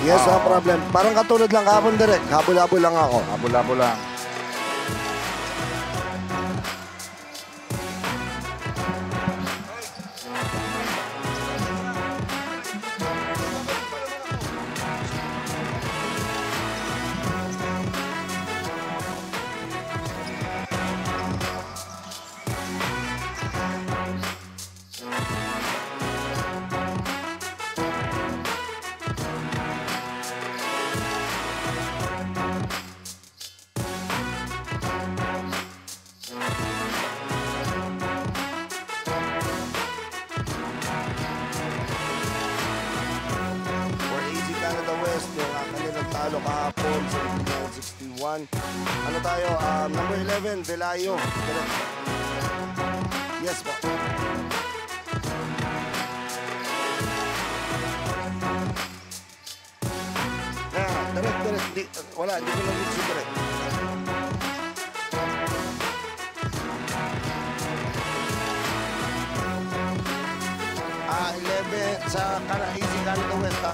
Yes, no problem. Parang katulad lang kahapon direct. Habol-habol lang ako. Habol-habol lang. Talo kahapon sa 61. Ano tayo? Number 11, Velayo. Yes po. Direct. Wala, hindi ko lang si direct. Ah, 11 sa Easy Canada West, ha?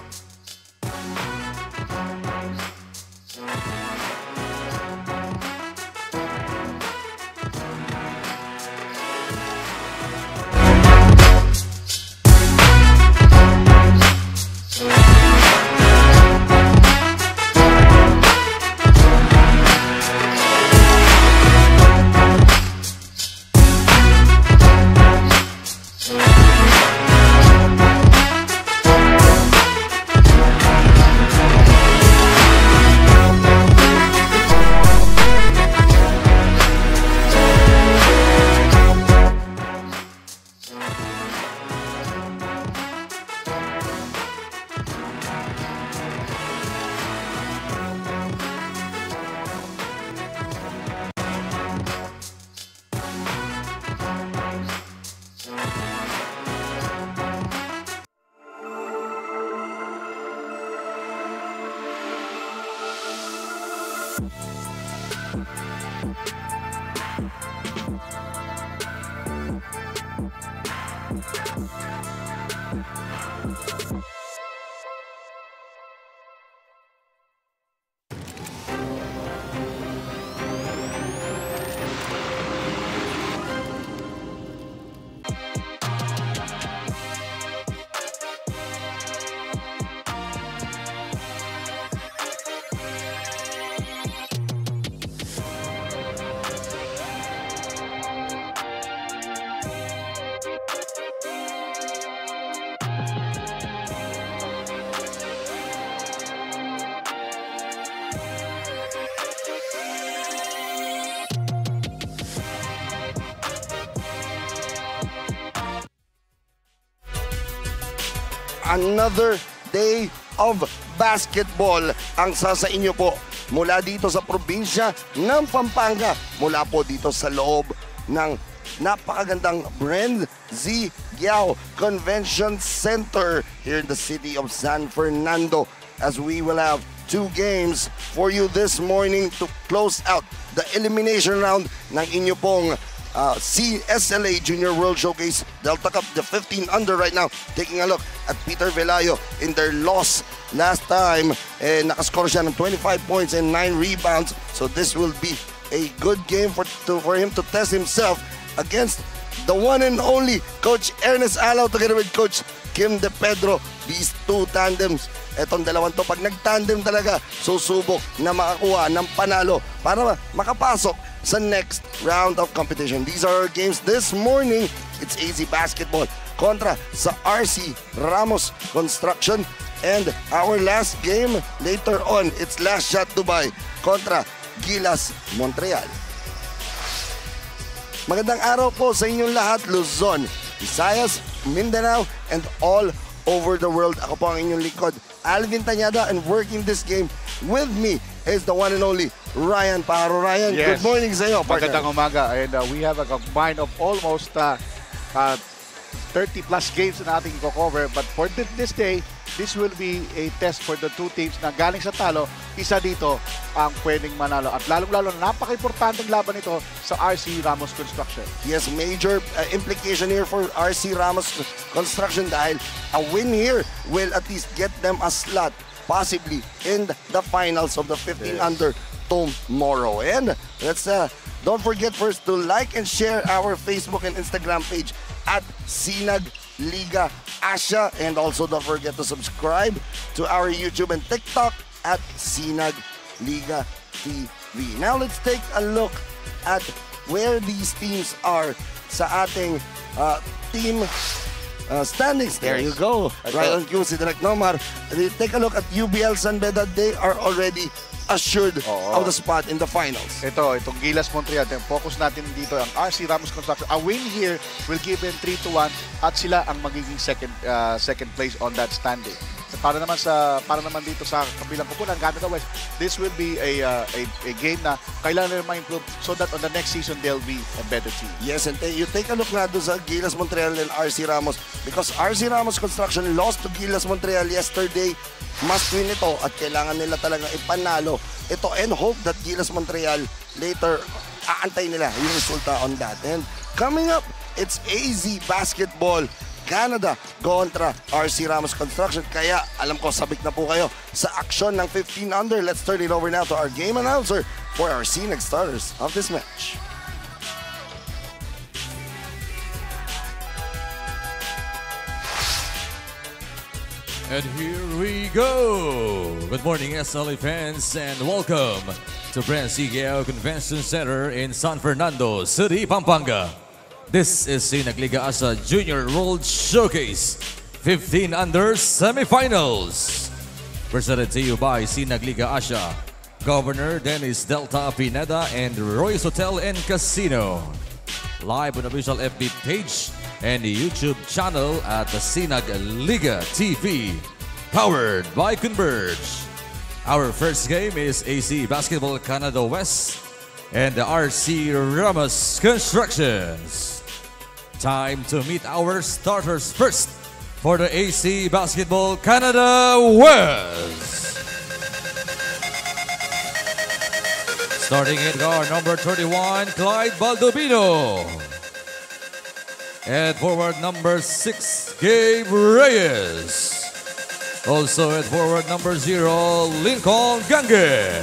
Another day of basketball ang sa inyo po mula dito sa probinsya ng Pampanga, mula po dito sa loob ng napakagandang Brand Z Giao Convention Center here in the city of San Fernando, as we will have 2 games for you this morning to close out the elimination round ng inyo pong CSLA Junior World Showcase Delta Cup, the 15 under right now. Taking a look at Peter Velayo in their loss last time. Nakascore siya ng 25 points and 9 rebounds. So this will be a good game for him to test himself against the one and only Coach Ernest Alaw together with Coach Kim De Pedro. These 2 tandems, etong dalawang to, pag nag-tandem talaga, susubok na makakuha ng panalo para makapasok sa next round of competition. These are our games this morning. It's AZ Basketball kontra sa RC Ramos Construction. And our last game later on, it's Last Shot Dubai kontra Gilas Montreal. Magandang araw po sa inyong lahat, Luzon, Visayas, Mindanao, and all over the world. Ako po ang inyong likod, Alvin Tañada, and working this game with me is the one and only Ryan Paro. Ryan, yes. Good morning sa iyo, partner. Magandang umaga, and we have a combine of almost 30 plus games na ating i-cover, but for this day, this will be a test for the 2 teams na galing sa talo. Isa dito ang pwedeng manalo, at lalong-lalo napaka-importanteng laban ito sa RC Ramos Construction. Yes, major implication here for RC Ramos Construction dahil a win here will at least get them a slot possibly in the finals of the 15 under tomorrow. And let's don't forget first to like and share our Facebook and Instagram page at Sinag Liga Asia, and also don't forget to subscribe to our YouTube and TikTok at Sinag Liga TV. Now let's take a look at where these teams are sa ating team standings. There you go. Right on cue si Direk Nomar. Take a look at UBL San Beda. They are already assured of the spot in the finals. Itong Gilas Montreal, focus natin dito ang RC Ramos Construction. A win here will give them 3-1 at sila ang magiging second place on that standing. Para naman dito sa kabilang kupunan, Canada West, this will be a game na kailangan nila ma-improve so that on the next season they'll be a better team. Yes, and you take a look na doon sa Gilas Montreal and RC Ramos, because RC Ramos Construction lost to Gilas Montreal yesterday. Must win ito at kailangan nila talagang ipanalo ito and hope that Gilas Montreal later aantay nila yung resulta on that. And coming up, it's AZ Basketball Canada kontra RC Ramos Construction. Kaya alam ko sabik na po kayo sa aksyon ng 15 under. Let's turn it over now to our game announcer for our Sinag starters of this match. And here we go! Good morning, SLA fans, and welcome to Brand Sigao Convention Center in San Fernando City, Pampanga. This is Sinag Liga Asia Junior World Showcase 15 under semifinals. Presented to you by Sinag Liga Asia, Governor Dennis Delta Pineda and Royce Hotel and Casino. Live on official FB page and the YouTube channel at the Sinag Liga TV. Powered by Converge. Our first game is AC Basketball Canada West and the RC Ramos Constructions. Time to meet our starters first for the AC Basketball Canada West. Starting at guard number 31, Clyde Baldovino. At forward number 6, Gabe Reyes. Also at forward number 0, Lincoln Gange.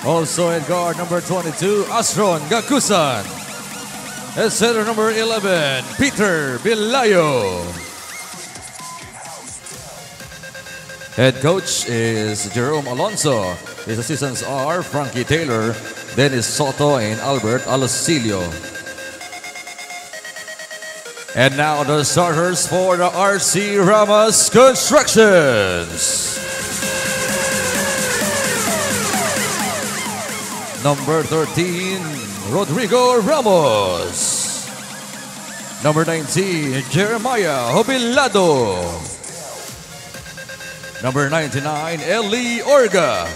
Also at guard number 22, Astron Gakusan. At center number 11, Peter Bilayo. Head coach is Jerome Alonso. His assistants are Frankie Taylor, Dennis Soto, and Albert Alosilio. And now the starters for the RC Ramos Constructions. Number 13, Rodrigo Ramos. Number 19, Jeremiah Hobilado. Number 99, Eli Orga.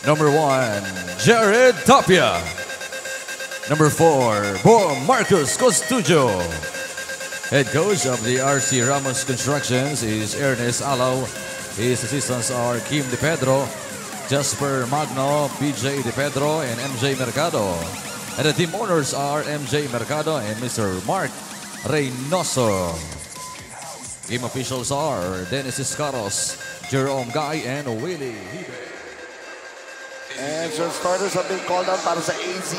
Number 1, Jared Tapia. Number 4, Marcus Costujo. Head coach of the RC Ramos Constructions is Ernest Alaw. His assistants are Kim De Pedro, Jasper Magno, BJ De Pedro, and MJ Mercado. And the team owners are MJ Mercado and Mr. Mark Reynoso. Game officials are Dennis Iscaros, Jerome Guy, and Willie Hibe. And so starters have been called out para sa AZ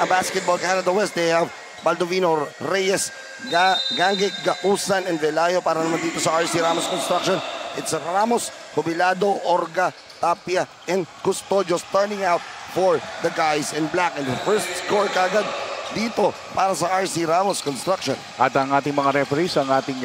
Basketball Canada West. They have Baldovino, Reyes, Gange, Gausan, and Velayo. Para naman dito sa RC Ramos Construction, it's Ramos, Jubilado, Orga, Tapia, and Custodio starting out for the guys in black. And the first score kagad dito para sa RC Ramos Construction. At ang ating mga referees, ang ating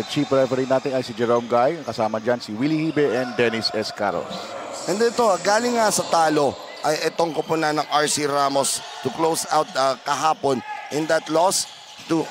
chief referee natin ay si Jerome Guy. Kasama dyan si Willie Hibe and Dennis Escaros. And ito, galing nga sa talo ay itong kupunan ng RC Ramos to close out kahapon in that loss to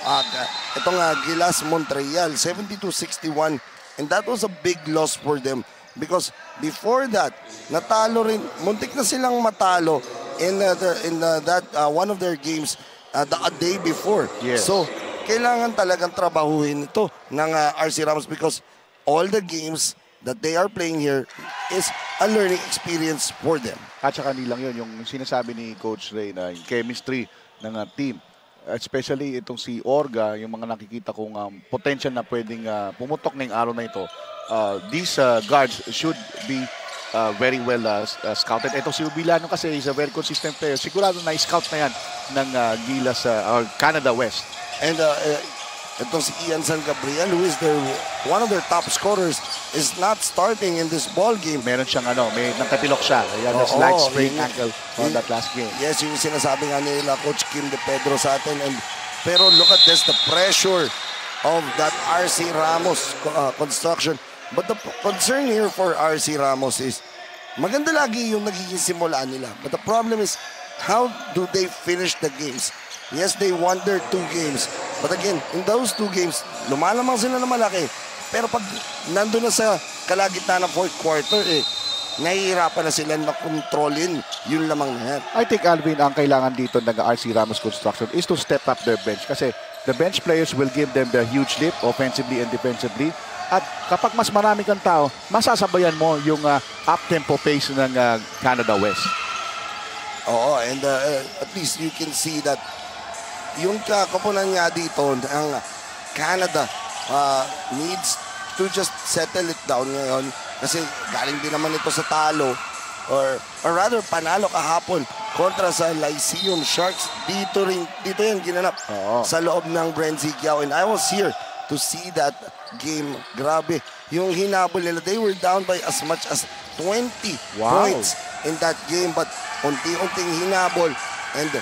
itong Gilas Montreal, 72-61. And that was a big loss for them because before that, natalo rin, muntik na silang matalo in that one of their games a day before. Yes. So, kailangan talagang trabahuhin ito ng RC Ramos because all the games that they are playing here is a learning experience for them. At saka nilang yun, yung sinasabi ni Coach Ray na yung chemistry ng team. especially itong si Orga, yung mga nakikita kong potential na pwedeng pumutok ngayong araw na ito. These guards should be very well scouted. Ito si Ubilano kasi is a very consistent player. Sigurado na scout na yan ng Gilas or Canada West. And itong si Ian San Gabriel, who is one of their top scorers, is not starting in this ball game. Meron siyang may nagkapilok siya. Ayan, a slight sprained ankle on that last game. Yes, yung sinasabi nga nila Coach Kim De Pedro sa atin. Pero look at this, the pressure of that RC Ramos construction. But the concern here for RC Ramos is, maganda lagi yung nagiging simulaan nila. But the problem is, how do they finish the games? Yes, they won their 2 games. But again, in those 2 games, lumalamang sila na malaki. Pero pag nandun na sa kalagitnaan ng 4th quarter, nahihirapan na sila na kontrolin yung lamang na yan. I think, Alvin, ang kailangan dito ng RC Ramos Construction is to step up their bench. Kasi the bench players will give them the huge lift offensively and defensively. At kapag mas marami kang tao, masasabayan mo yung up-tempo pace ng Canada West. Oo, and at least you can see that yung kakupunan nga dito ng Canada needs to just settle it down ngayon kasi galing din naman ito sa talo or rather panalo kahapon kontra sa Lyceum Sharks. Dito yan ginanap sa loob ng Brenzy Giao, and I was here to see that game. Grabe yung hinabol nila. They were down by as much as 20 points in that game, but unti-unting hinabol, and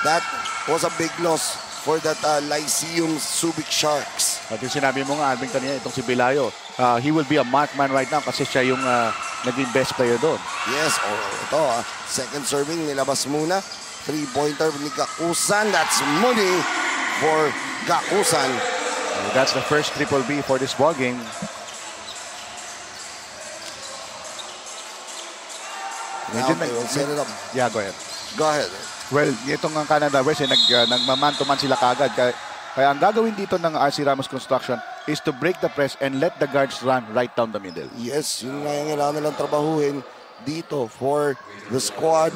that was a big loss for that Lyceum Subic Sharks. At yung sinabi mo nga, Alvin, kanina, itong si Bilayo, he will be a markman right now kasi siya yung naging best player doon. Yes, ito, second serving, nilabas muna. 3-pointer ni Gakusan. That's money for Gakusan. That's the first triple B for this ball game. Okay, we'll set it up. Yeah, go ahead. Go ahead. Well, itong ang Canada West, nagmaman-to-man sila kagad. Kaya ang gagawin dito ng RC Ramos Construction is to break the press and let the guards run right down the middle. Yes, yun nga yung kailangan nilang trabahuin dito for the squad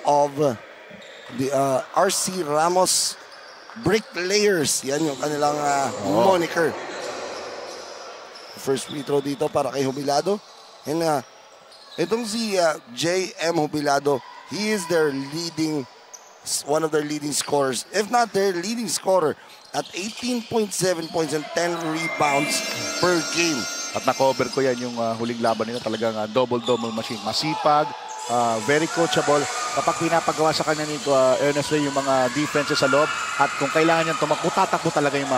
of the RC Ramos Bricklayers. Yan yung kanilang moniker. First free throw dito para kay Jubilado. And itong si J.M. Jubilado, he is one of their leading scorers, if not their leading scorer, at 18.7 points and 10 rebounds per game. At na-cover ko yan yung huling laban nila. Talagang double-double machine. Masipag, very coachable. Kapag pinapagawa sa kanya nito, Ernest Ray, yung mga defenses sa loob, at kung kailangan niyang tumakbo, tatakbo talaga yung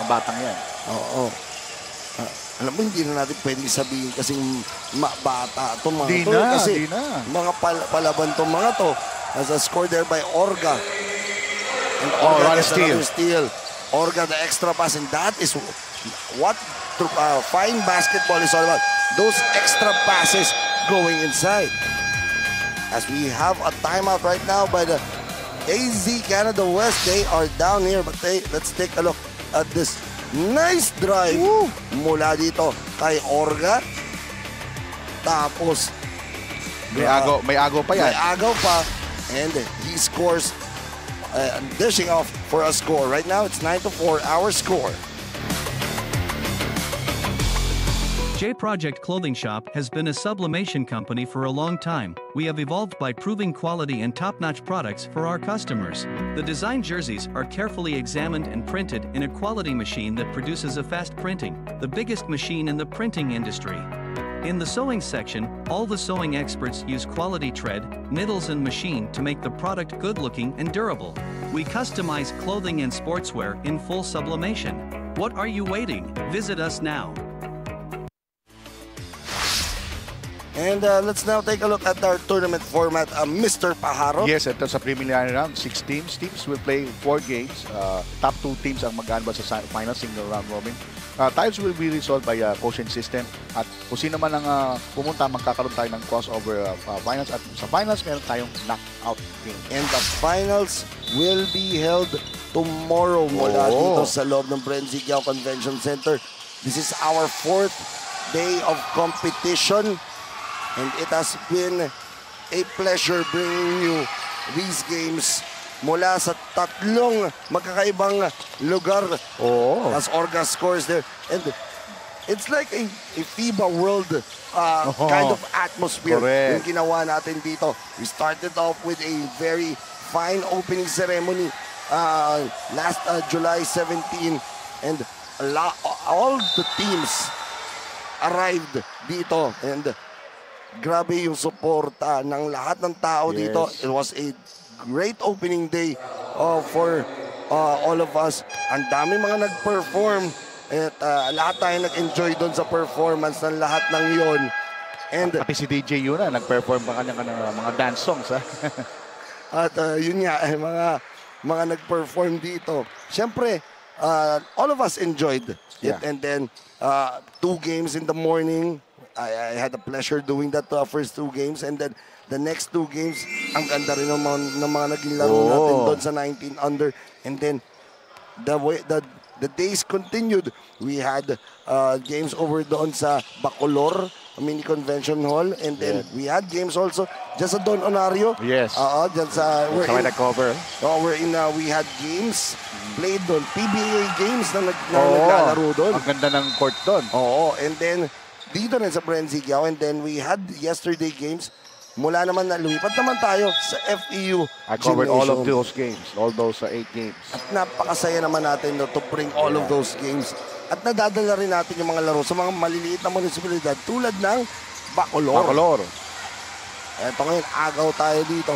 batang yan. Oo. Alam mo, hindi na natin pwedeng sabihin kasing bata itong mga di to. Na, kasi di na. mga palaban itong mga to. As a score there by Orga. And Orga gets another steal. Orga, the extra pass. And that is what fine basketball is all about. Those extra passes going inside. As we have a timeout right now by the AZ Canada West. They are down here. But let's take a look at this nice drive mula dito kay Orga. Tapos may agaw pa yan. May agaw pa. And he scores, dishing off for a score. Right now, it's 9-4, our score. J Project Clothing Shop has been a sublimation company for a long time. We have evolved by proving quality and top-notch products for our customers. The design jerseys are carefully examined and printed in a quality machine that produces a fast printing, the biggest machine in the printing industry. In the sewing section, all the sewing experts use quality thread, needles and machine to make the product good-looking and durable. We customize clothing and sportswear in full sublimation. What are you waiting? Visit us now. And let's now take a look at our tournament format, Mr. Pajaro. Yes, ito sa preliminary round, 6 teams. Teams will play 4 games. Top 2 teams ang mag-aanba sa final single round robin. Tiles will be resolved by quotient system. At kung sino man ang pumunta, magkakaroon tayo ng crossover finals. At sa finals, meron tayong knockout game. And the finals will be held tomorrow mula dito sa loob ng Brenzy Giao Convention Center. This is our 4th day of competition. And it has been a pleasure bringing you these games mula sa tatlong magkakaibang lugar. Oo. As Orga scores there. And it's like a FIBA World kind of atmosphere Correct. yung ginawa natin dito. We started off with a very fine opening ceremony last July 17, and all the teams arrived dito, and grabe yung suporta ng lahat ng tao dito. It was a great opening day for all of us. Ang dami mga nag-perform at lahat tayo nag-enjoy doon sa performance ng lahat ng yon. And Pati si DJ Yuna, nag-perform pa kanyang mga dance songs. Ha? at yun nga, mga nag-perform dito. Siyempre, all of us enjoyed it. Yeah. And then, 2 games in the morning. I had the pleasure doing that first 2 games. And then, the next 2 games, ang ganda rin ng mga naging laro natin doon sa 19 under. And then, the days continued. We had games over doon sa Bacolor Mini Convention Hall, and then we had games also just sa Don Onario. Yes. Dyan sa cover. we had games played doon, PBA games na naglalaro doon. Ang ganda ng court doon. Oo, and then dito rin sa Brenzigiao, and then we had yesterday games. Mula naman na lumipat naman tayo sa FEU I covered all of Gymnasium. those games, all those 8 games. At napakasaya naman natin to bring all of those games. At nadadala rin natin yung mga laro sa mga maliliit na munisipalidad tulad ng Bacolor. Eto ngayon, agaw tayo dito.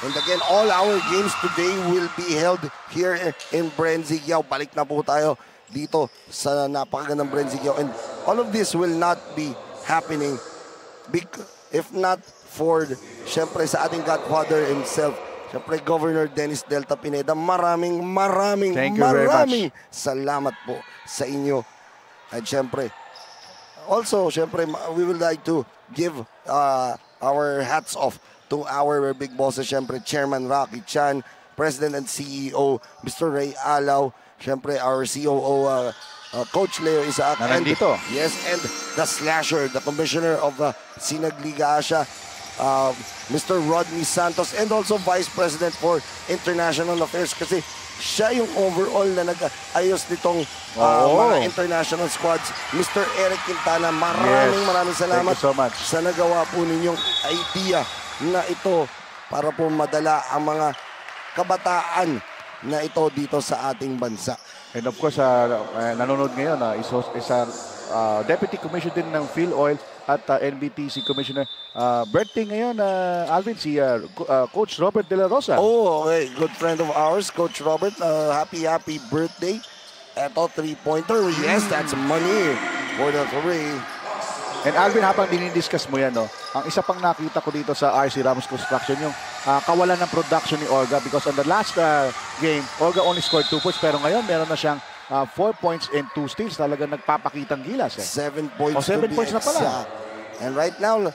And again, all our games today will be held here in Brenzigiao. Balik na po tayo dito sa napakagandang Brenzigiao. And all of this will not be happening if not for, syempre, sa ating godfather himself, syempre, Governor Dennis Delta Pineda. Maraming Thank you very much. salamat po sa inyo. At syempre, also, syempre, we would like to give our hats off to our big bosses, syempre, Chairman Rocky Chan, President and CEO, Mr. Ray Alaw, syempre, our COO, Coach Leo Isaac. Na nandito. Yes, and the slasher, the commissioner of Sinag Liga Asia, Mr. Rodney Santos, and also Vice President for International Affairs, kasi siya yung overall na nag-ayos nitong mga international squads. Mr. Eric Quintana, maraming salamat. Thank you so much. Sa nagawa po ninyong idea na ito para po madala ang mga kabataan na ito dito sa ating bansa. And of course, nanonood ngayon, isa Deputy Commissioner din ng PhilOil at NBTC Commissioner. Birthday ngayon, Alvin, si Coach Robert De La Rosa. Oh, okay. Good friend of ours, Coach Robert. Happy birthday. Eto, 3-pointer. Yes, that's money for the 3. And Alvin, habang dinidiscuss mo yan, ang isa pang nakita ko dito sa RC Ramos Construction, yung kawalan ng production ni Olga, because on the last game, Olga only scored 2 points, pero ngayon meron na siyang 4 points and 2 steals. Talagang nagpapakitang gilas. 7 points 7 points na pala. And right now,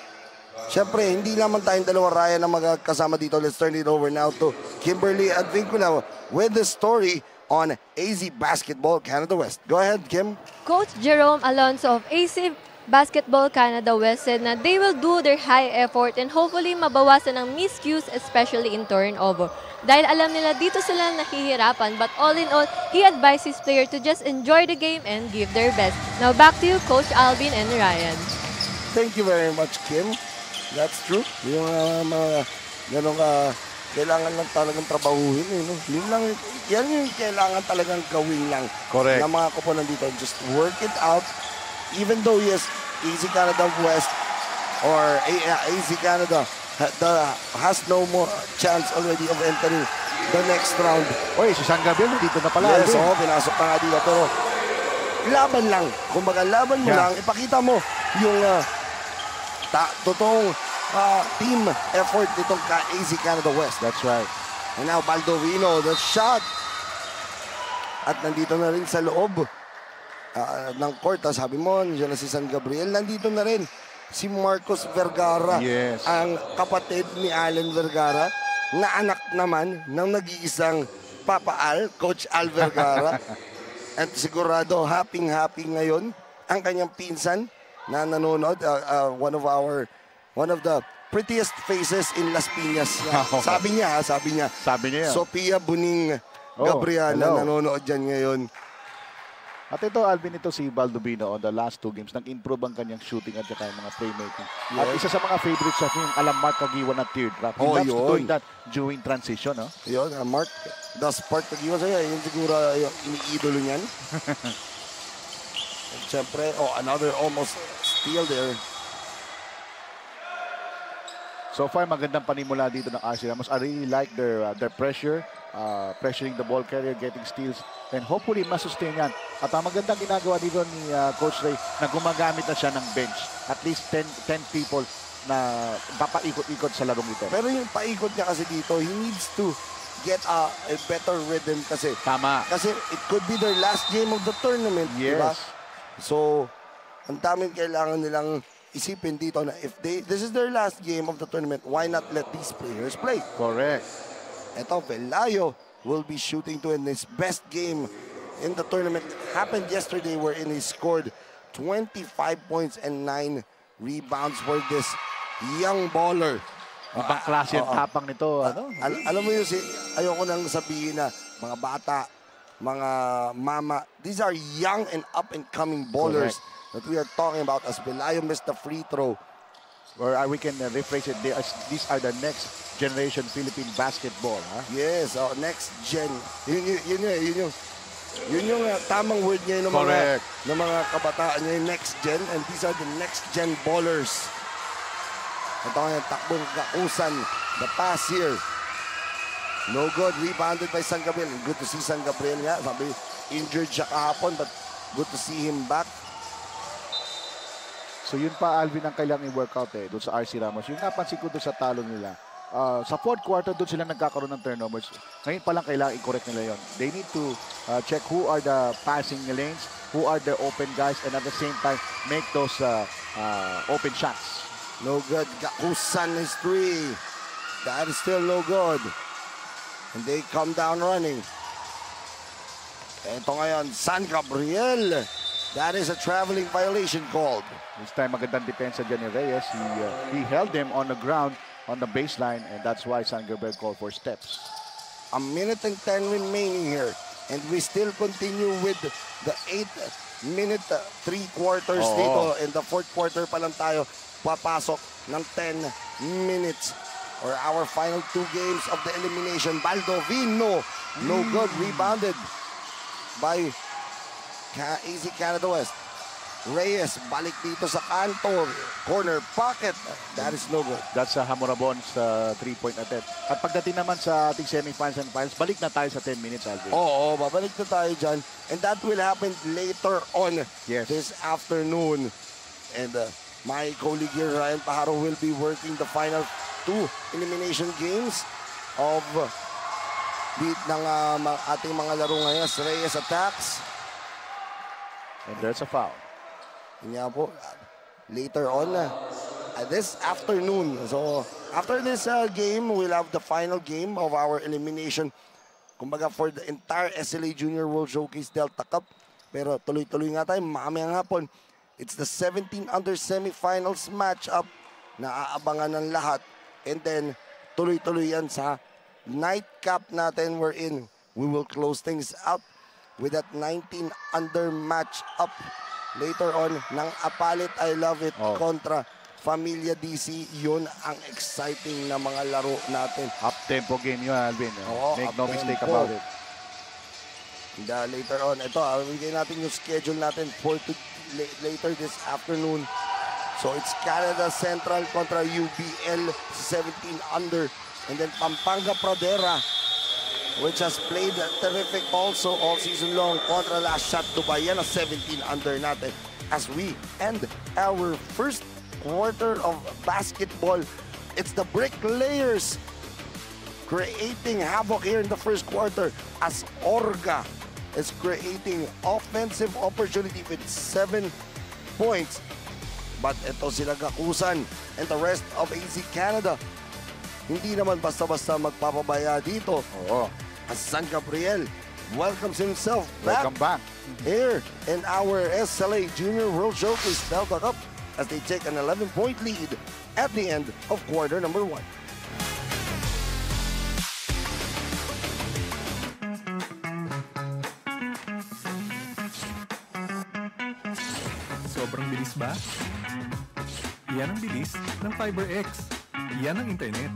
syempre, hindi naman tayong dalawa, Ryan, na magkasama dito. Let's turn it over now to Kimberly Advincula with the story on AZ Basketball Canada West. Go ahead, Kim. Coach Jerome Alonso of AC Basketball Canada West said na they will do their high effort and hopefully mabawasan ang miscues, especially in turnover. Dahil alam nila dito sila nahihirapan, but all in all, he advised his player to just enjoy the game and give their best. Now back to you, Coach Alvin and Ryan. Thank you very much, Kim. That's true. Yung mga ganun kailangan lang talagang trabahuhin. No? Yan yung kailangan talagang gawin lang. Correct. Na mga kupunan dito. Just work it out. Even though, yes, AZ Canada West or AZ Canada has no more chance already of entering the next round. Oy, si San Gabriel dito na pala. Yes, pinasok na nga dito. Pero laban lang. Kumbaga, laban mo lang. Ipakita mo yung totoong team effort nitong AZ Canada West. That's right. And now, Baldovino, the shot. At nandito na rin sa loob ng court. Sabi mo, nandiyan na si San Gabriel. Nandito na rin si Marcos Vergara. Yes. Ang kapatid ni Allen Vergara, na anak naman ng nag-iisang Papa Al, Coach Al Vergara. At sigurado, happy ngayon ang kanyang pinsan na nanonood. One of the prettiest faces in Las Piñas. Wow. Sabi niya. Sabi niya yan. Sophia Buning Oh, Gabriel na hello. nanonood dyan ngayon. At ito, Alvin, ito si Baldovino on the last 2 games. Nag-improve ang kanyang shooting at saka yung mga playmaking. At Yes. isa sa mga favorites sa team, alam Mark Kagiwan na teardrop. He Oh, loves yun. doing that during transition. No? Yun, Mark, the spark nag-iwan sa'yo. Yun siguro yung iniidolo niyan. And syempre, another almost steal there. So far, magandang panimula dito ng RC Ramos. I really like their pressure, pressuring the ball carrier, getting steals, and hopefully masustain yan. At ang magandang ginagawa dito ni Coach Ray na gumagamit na siya ng bench. At least 10 people na papaikot-ikot sa larong ito. Pero yung paikot niya kasi dito, he needs to get a better rhythm kasi. Tama. Kasi it could be their last game of the tournament, Yes. diba? So, ang daming kailangan nilang isipin dito na if this is their last game of the tournament, why not let these players play? Correct. Ito, Pelayo will be shooting to in his best game in the tournament. Happened yesterday wherein he scored 25 points and 9 rebounds for this young baller. Ibang klase ang tapang nito. Alam mo yun, ayoko nang sabihin na mga bata, mga mama, these are young and up-and-coming ballers that we are talking about as Pelayo missed the free throw. Or we can rephrase it, these are the next generation Philippine basketball. Huh? Yes, next gen. Yun yung tamang word niya ng Correct. mga kabataan niya, yung next gen, and these are the next gen ballers. Ito ngayon, takbong Kakusan, the pass here. No good, rebounded by San Gabriel. Good to see San Gabriel nga. Sabi, injured siya kahapon, but good to see him back. So yun pa, Alvin, ang kailangan i-workout doon sa RC Ramos. Yung napansin ko doon sa talo nila, sa fourth quarter, doon sila nagkakaroon ng turnovers. Ngayon pa lang kailangan i-correct nila yon. They need to check who are the passing lanes, who are the open guys, and at the same time, make those open shots. No good. Kakusan is 3. That is still no good. And they come down running. Ito ngayon, San Gabriel. That is a traveling violation called. This time, magandang depensa dyan ni Reyes. He held them on the ground, on the baseline, and that's why San Gabriel called for steps. A minute and 10 remaining here. And we still continue with the 8-minute 3 quarters dito. In the fourth quarter pa lang tayo papasok ng 10 minutes. Or our final 2 games of the elimination. Baldovino, no good, rebounded by AZ Canada West. Reyes, balik dito sa kanto. Corner pocket. That is no good. That's Hamorabon's 3-point attempt. At pagdating naman sa ating semifinals and finals, balik na tayo sa 10 minutes, Alvin. Oo, babalik na tayo dyan. And that will happen later on this afternoon. And my colleague here, Ryan Pajaro, will be working the final 2 elimination games of ng ating mga laro ngayon. Reyes attacks. And there's a foul. Yan po, later on, this afternoon. So, after this game, we'll have the final game of our elimination. Kumbaga, for the entire SLA Junior World Showcase Delta Cup. Pero tuloy-tuloy nga tayo, mamayang hapon. It's the 17 under semifinals matchup na aabangan ng lahat. And then, tuloy-tuloy yan sa nightcap natin wherein we will close things out with that 19 under matchup. Later on, ng Apalit I Love It kontra Familia DC, yun ang exciting na mga laro natin. Up-tempo game yun, Alvin. Make no mistake about it. Later on, ito, bigay natin yung schedule natin for later this afternoon. So it's Canada Central kontra UBL, 17 under. And then Pampanga Pradera, which has played terrific also all season long kontra Last Shot Dubai. Yan ang 17 under natin as we end our first quarter of basketball. It's the Bricklayers creating havoc here in the first quarter as Orga is creating offensive opportunity with 7 points. But ito sila Gakusan and the rest of AZ Canada. Hindi naman basta-basta magpapabaya dito. As San Gabriel welcomes himself back. Welcome back. Here in our SLA Junior World Showcase Delta Cup as they take an 11-point lead at the end of quarter number 1. Sobrang bilis ba? Yan ang bilis ng FiberX. Yan ang internet.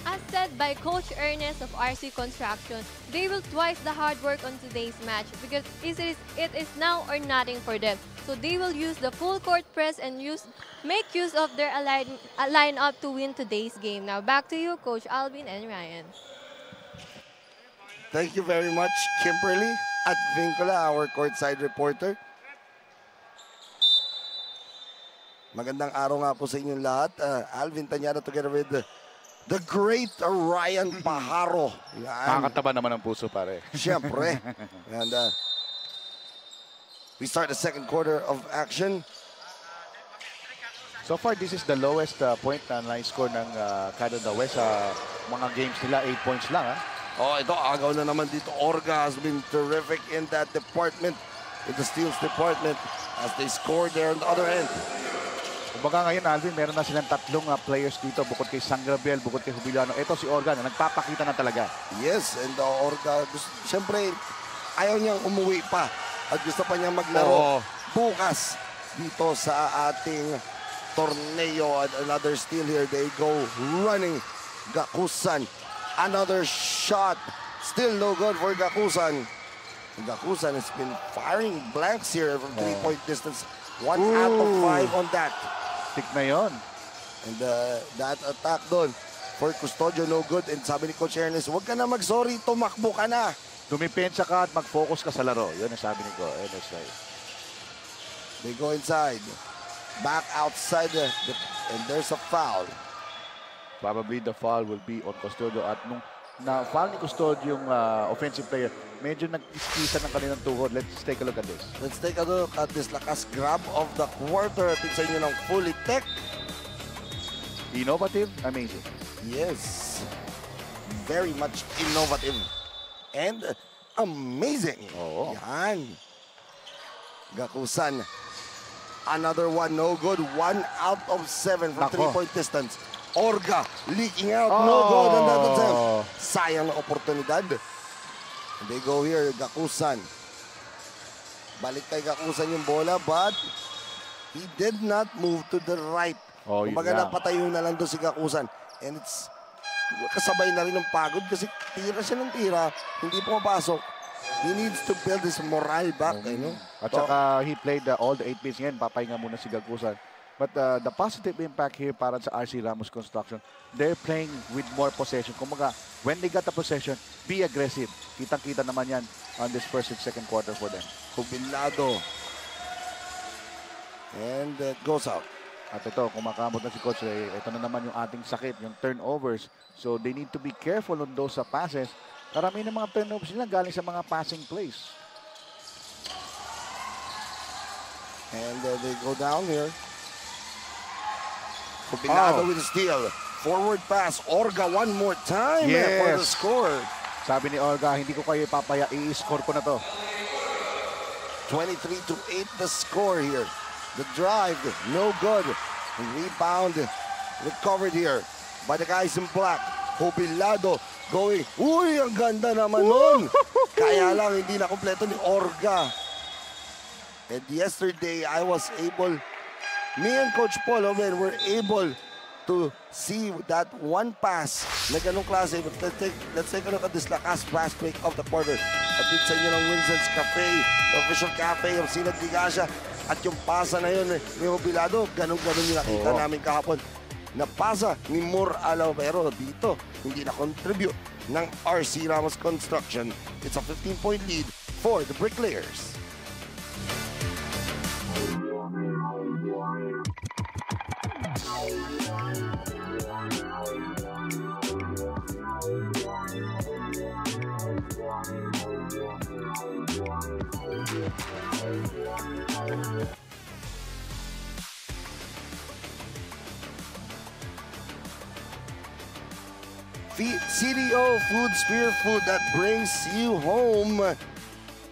As said by Coach Ernest of RC Construction, they will twice the hard work on today's match because it is now or nothing for them. So they will use the full court press and make use of their lineup to win today's game. Now back to you, Coach Alvin and Ryan. Thank you very much, Kimberly at Vincula, our courtside reporter. Magandang araw nga po sa inyong lahat. Alvin Tañada together with the great Ryan Pajaro. Nakakataba naman ang puso, pare. Siyempre. And we start the second quarter of action. So far, this is the lowest point na na-score ng Canada West sa mga games nila. 8 points lang, ha? Oh, ito, agaw na naman dito. Orga has been terrific in that department, in the steals department, as they score there on the other end. Kumbaga ngayon, Alvin, meron na silang tatlong players dito, bukod kay Sangrabiel, bukod kay Jubilano. Ito si Orga na nagpapakita na talaga. Yes, and Orga, siyempre, ayaw niyang umuwi pa at gusto pa niyang maglaro bukas dito sa ating torneo. And another steal here. They go running. Gakusan. Another shot. Still no good for Gakusan. Gakusan has been firing blanks here from 3-point distance. 1 out of 5 on that. Tik na yon. And that attack doon for Custodio, no good. And sabi ni Coach Ernest, huwag ka na mag-sorry, tumakbo ka na. Dumipensa ka at mag-focus ka sa laro. Yun ang sabi ni Coach Ernest. They go inside. Back outside. And there's a foul. Probably the foul will be on Custodio. At nung na-foul ni Custodio yung offensive player, medyo nag-iskisa ng kanilang tuhod. Let's take a look at this. Let's take a look at this lakas grab of the quarter. Atin sa inyo ng fully tech. Innovative, amazing. Yes. Very much innovative. And amazing. Oo. Yan. Gakusan. Another one, no good. 1 out of 7 from 3-point distance. Orga leaking out, no good on that attempt. Sayang na oportunidad. And they go here, Gakusan. Balik kay Gakusan yung bola, but he did not move to the right. Kumbaga napatayo na lang doon si Gakusan. And it's kasabay na rin ng pagod kasi tira siya ng tira, hindi pumapasok. He needs to build his morale back. At saka he played all the 8 minutes ngayon, papahinga muna si Gakusan. But the positive impact here para sa RC Ramos Construction, they're playing with more possession. Kumaga, when they got the possession, be aggressive. Kitang-kita naman yan on this first and second quarter for them. Jubilado. And it goes out. At ito, kumakamot na si Coach Ray. Ito na naman yung ating sakit, yung turnovers. So they need to be careful on those passes. Karami ng mga turnovers nila galing sa mga passing plays. And they go down here. Jubilado with a steal. Forward pass. Orga one more time for the score. Sabi ni Orga, hindi ko kayo ipapaya. I-score ko na to. 23-8 the score here. The drive, no good. Rebound, recovered here by the guys in black. Jubilado going. Uy, ang ganda naman nun. Kaya lang, hindi na kompleto ni Orga. And yesterday, I was able... Me and Coach Paul Owen were able to see that one pass na ganong klase. But let's take a look at this lakas pass break of the quarter. At din sa inyo ng Winston's Cafe, the official cafe of Sinag Ligasya. At yung pasa na yun ni Jubilado, ganong-ganon yung nakita namin kahapon. Napasa ni Moore Alaw, pero dito hindi na-contribute ng RC Ramos Construction. It's a 15-point lead for the Bricklayers. CDO Food Spear Food that brings you home.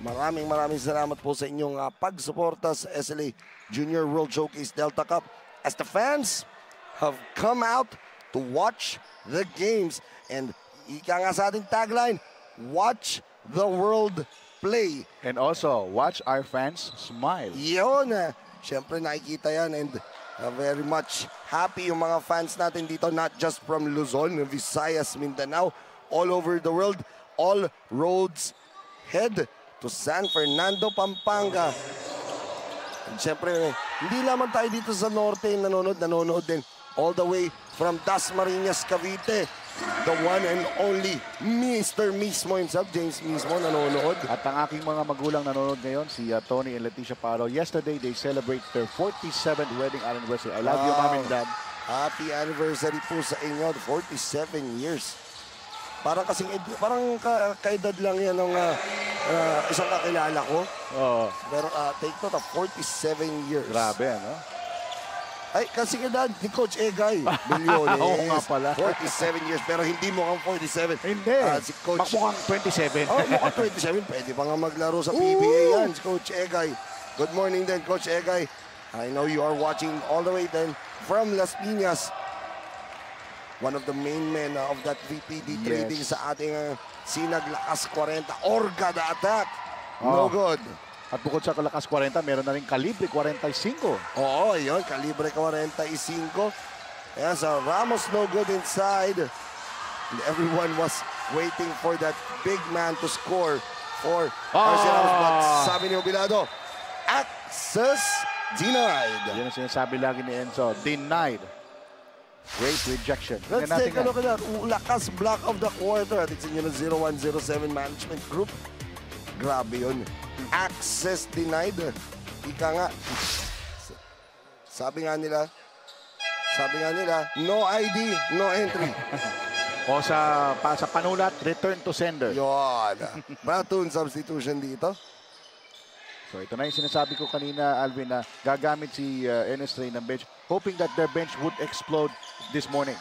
maraming salamat po sa inyong pagsuporta sa SLA Junior World Showcase Delta Cup as the fans have come out to watch the games. And ika nga sa ating tagline, watch the world play. And also, watch our fans smile. Yun, syempre nakikita yan and very much happy yung mga fans natin dito, not just from Luzon, Visayas, Mindanao, all over the world. All roads head to San Fernando, Pampanga. And syempre, hindi lamang tayo dito sa norte nanonood din all the way from Dasmariñas, Cavite. The one and only Mr. Mismo himself, James Mismo, nanonood. At ang aking mga magulang nanonood ngayon, si Tony and Leticia Paro. Yesterday, they celebrate their 47th wedding anniversary. I love you, Mom and Dad. Happy anniversary po sa inyo, 47 years. Parang kasing, kaedad lang yan ng isang kakilala ko. Oo. Pero take note, 47 years. Grabe, ano? Ay, kasi edad ni Coach Egay. Milyones. Oo nga pala. 47 years, pero hindi mukhang 47. Hindi. Si Coach... Mukhang 27. Oh, mukhang 27. Pwede pa nga maglaro sa PBA yan, si Coach Egay. Good morning then, Coach Egay. I know you are watching all the way then from Las Piñas. One of the main men of that VPD trading sa ating Sinag Lakas 40. Orga the attack. No good. At bukod sa Lakas 40, meron na rin Kalibre 45. Oo, yun. Kalibre 45. Ayan, so Ramos no good inside. And everyone was waiting for that big man to score for Arsenal. But sabi ni Obilado, access denied. Yan ang sinasabi lagi ni Enzo. Denied. Great rejection. Let's take a look at that. Lakas block of the quarter. It's in 0107 Management Group. Grabe yun. Access denied. Ika nga. Sabi nga nila, no ID, no entry. O sa panulat, return to sender. Yun. Platoon substitution dito. So ito na yung sinasabi ko kanina, Alvin, na gagamit si NS Ray ng bench, hoping that their bench would explode this morning.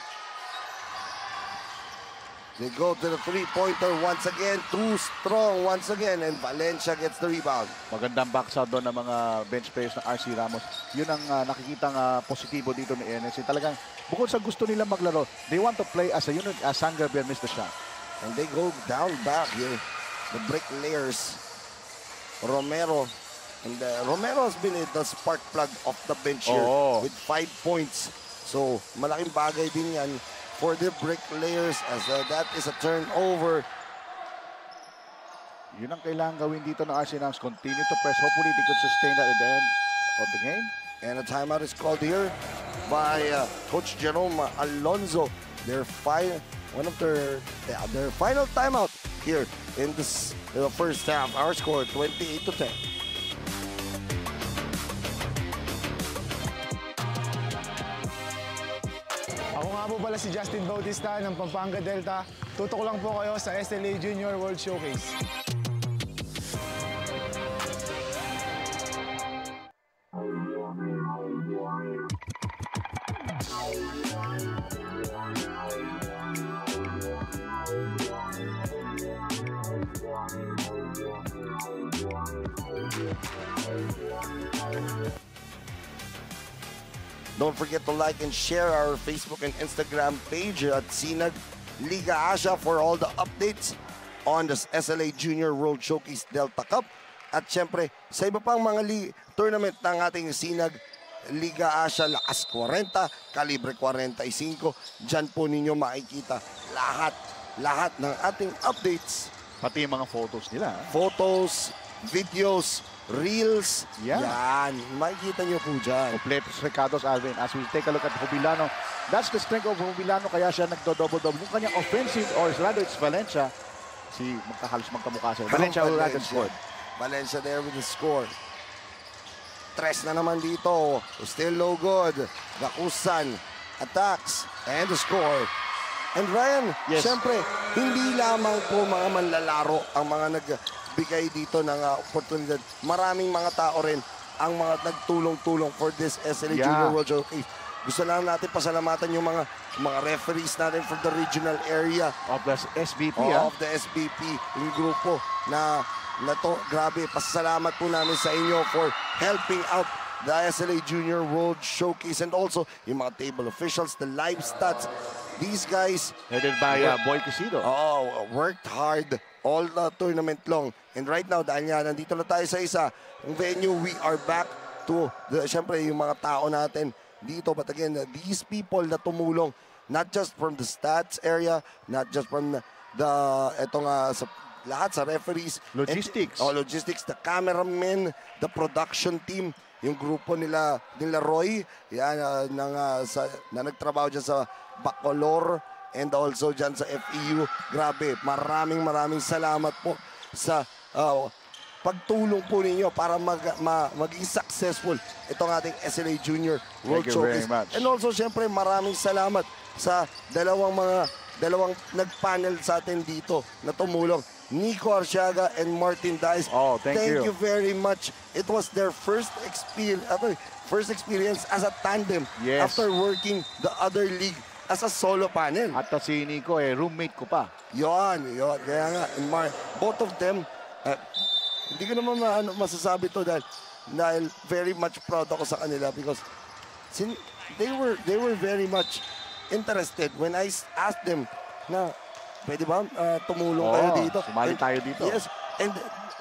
They go to the three-pointer once again. Too strong once again. And Valencia gets the rebound. Magandang backside doon ng mga bench players ng RC Ramos. Yun ang nakikitang positibo dito ni NS. Talagang bukod sa gusto nilang maglaro, they want to play as a unit as San Gabriel missed the shot. And they go down back here. The bricklayers. Romero. And Romero has been the spark plug of the bench here with 5 points. So malaking bagay din yan for the bricklayers as that is a turnover. Yun ang kailangan gawin dito ng RC Rams. Continue to press. Hopefully they could sustain that at the end of the game. And a timeout is called here by Coach Jerome Alonzo. Their final timeout here in this first half. Our score 28-10. Ako nga po pala si Justin Bautista ng Pampanga Delta. Tutok lang po kayo sa SLA Junior World Showcase. Don't forget to like and share our Facebook and Instagram page at Sinag Liga Asia for all the updates on the SLA Junior World Showcase Delta Cup. At syempre, sa iba pang mga tournament ng ating Sinag Liga Asia, Lakas 40, Kalibre 45. Diyan po ninyo makikita lahat ng ating updates. Pati yung mga photos nila. Photos, videos, reels. Yan. Makikita nyo po dyan. Completos recados, Alvin. As we take a look at Jubilano, that's the strength of Jubilano. Kaya siya nagdo-double-double. Kung kanyang offensive or rather it's Valencia. Halos magkamukha siya. Valencia will rather score. Valencia there with the score. Tres na naman dito. Still no good. Gakusan attacks and the score. And Ryan, siyempre, hindi lamang po mga manlalaro ang mga nagbigay dito ng oportunidad. Maraming mga tao rin ang mga nagtulong-tulong for this SLA Junior World Showcase. gusto lang natin pasalamatan yung mga referees natin from the regional area Of the SBP, of the SBP, yung grupo na to. Grabe, pasalamat po namin sa inyo for helping out the SLA Junior World Showcase and also yung mga table officials, the live stats. These guys Headed by Boy Casido. worked hard all the tournament long. And right now, dahil nga nandito na tayo sa isa venue, we are back to syempre yung mga tao natin dito. But again, these people na tumulong, not just from the stats area, not just from sa lahat sa referees. Logistics. Logistics, the cameramen, the production team, yung grupo nila Roy, yan, na nagtrabaho dyan sa Bacolor and also dyan sa FEU. Grabe, maraming salamat po sa pagtulong po ninyo para maging successful itong ating SLA Junior World Thank you very Showcase. much. And also, syempre, maraming salamat sa dalawang nag-panel sa atin dito na tumulong. Nico Arciaga and Martin Dice. Thank you. you very much. It was their first experience as a tandem Yes. after working the other league as a solo panel. At si Nico, roommate ko pa. Yon. Kaya nga, both of them, hindi ko naman masasabi to dahil very much proud ako sa kanila because they were very much interested when I asked them na pwede ba tumulong kayo dito? Sumali tayo dito. Yes. And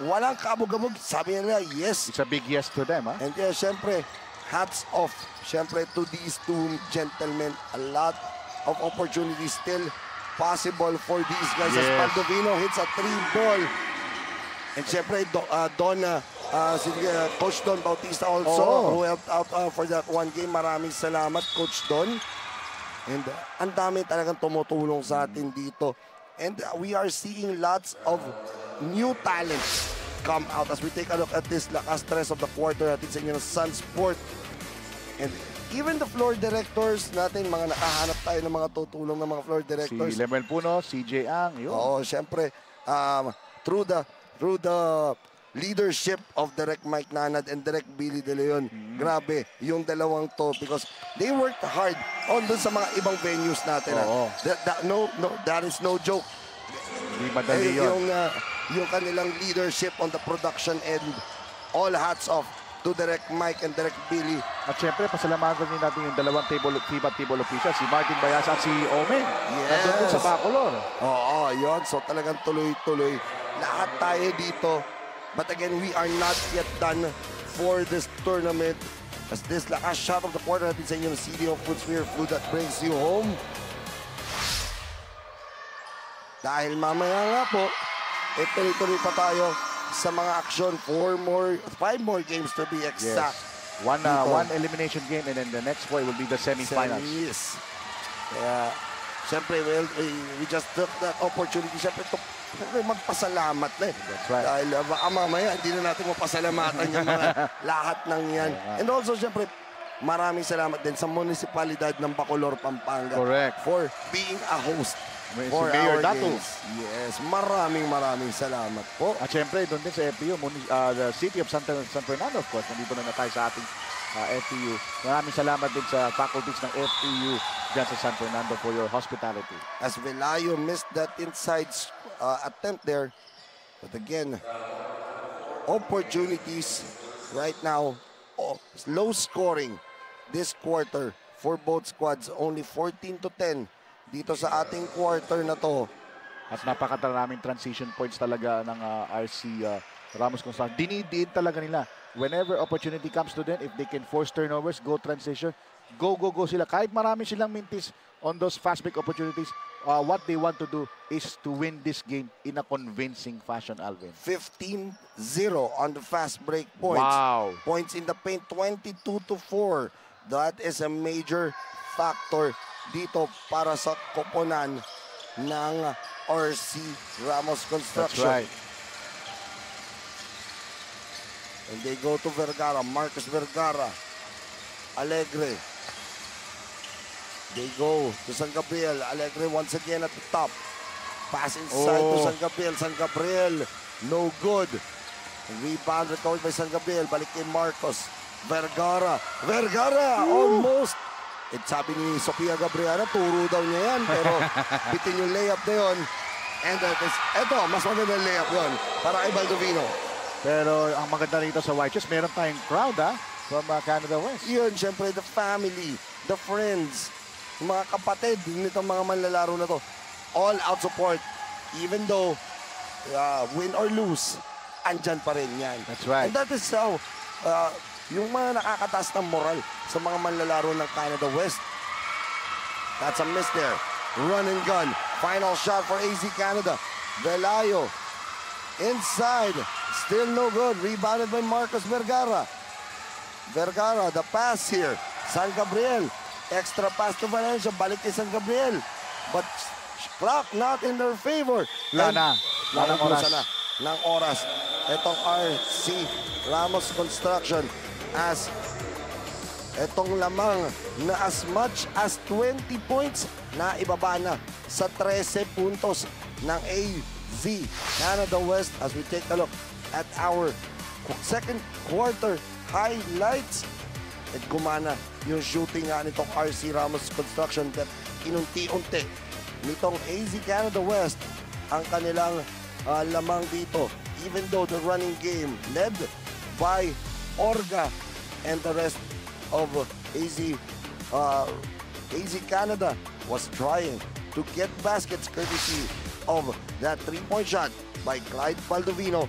walang kabog-kabog. Sabi nila, yes. It's a big yes to them, ha? And syempre, hats off. Syempre, to these two gentlemen, a lot of opportunities still possible for these guys. As Yes. Paldovino hits a 3-ball. And syempre, Coach Don Bautista also, who helped out for that one game. Maraming salamat, Coach Don. And ang dami talagang tumutulong sa atin dito. And we are seeing lots of new talents come out as we take a look at this lakas tres of the quarter natin sa inyo ng Sun Sport. And even the floor directors natin, mga nakahanap tayo ng mga tutulong ng mga floor directors. Si Lemuel Puno, CJ Ang, yun. Syempre, through the leadership of Direk Mike Nanad and Direk Billy De Leon. Grabe, yung dalawang to because they worked hard on dun sa mga ibang venues natin. That is no joke. Hindi madali yun. Yung kanilang leadership on the production end, all hats off to Direk Mike and Direk Billy. At syempre, pasalamatan din natin yung dalawang FIBA table officials, si Martin Bayasa at si Omen. Yes. Nandun din sa Bacolor. Yun. So talagang tuloy-tuloy. Lahat tayo dito. But again, we are not yet done for this tournament. As this lakas shot of the quarter natin sa inyo ng CD of Food Sphere Food that brings you home. Dahil mamaya nga po, tuloy-tuloy pa tayo sa mga aksyon. 5 more games to be exact. Yes. One elimination game and then the next 4 will be the semifinals. Semis. Kaya, siyempre, we just took that opportunity. Siyempre, magpasalamat na eh. That's right. Dahil baka mamaya, hindi na natin mapasalamatan yung mga lahat ng yan. And also, siyempre, maraming salamat din sa munisipalidad ng Bacolor, Pampanga. Correct. For being a host Si for Mayor our Dato. games. Yes, maraming salamat po. At syempre, doon din sa FPU, the City of San Fernando, of course, nandito na tayo sa ating FPU. Maraming salamat din sa faculties ng FPU dyan sa San Fernando for your hospitality. As Velayo missed that inside attempt there. But again, opportunities right now. Low scoring this quarter for both squads. Only 14-10 dito sa ating quarter na to. At napakataraming transition points talaga ng RC Ramos Construction. Dinidiin talaga nila. Whenever opportunity comes to them, if they can force turnovers, go transition, go sila. Kahit marami silang mintis on those fast break opportunities, what they want to do is to win this game in a convincing fashion, Alvin. 15-0 on the fast break points. Wow. Points in the paint, 22-4. That is a major factor dito para sa koponan ng RC Ramos Construction. That's right. And they go to Vergara, Marcus Vergara, Alegre. They go to San Gabriel, Alegre once again at the top. Pass inside to San Gabriel, San Gabriel, no good. Rebound recovered by San Gabriel, balik kay Marcos. Vergara, almost sabi ni Sofia Gabriela, turo daw niya yan. Pero bitin yung layup na yun. And eto, mas magandang layup yun para kay Baldovino. Pero ang maganda rito sa White Shoes, meron tayong crowd from Canada West. Yun, syempre, the family, the friends, mga kapatid nitong mga manlalaro na to. All out support. Even though win or lose, andyan pa rin yan. That's right. And that is how yung mga nakakataas ng moral sa mga manlalaro ng Canada West. That's a miss there. Run and gun. Final shot for AZ Canada. Velayo. Inside. Still no good. Rebounded by Marcos Vergara. Vergara, the pass here. San Gabriel. Extra pass to Valencia. Balik kay San Gabriel. But clock not in their favor. Lana oras. Ng oras. Itong RC Ramos Construction as itong lamang na as much as 20 points na ibaba na sa 13 puntos ng AZ Canada West as we take a look at our second quarter highlights. At gumana yung shooting nga nitong RC Ramos Construction that inunti-unti nitong AZ Canada West ang kanilang lamang dito. Even though the running game led by Orga and the rest of AZ Canada was trying to get baskets courtesy of that three-point shot by Clyde Baldovino.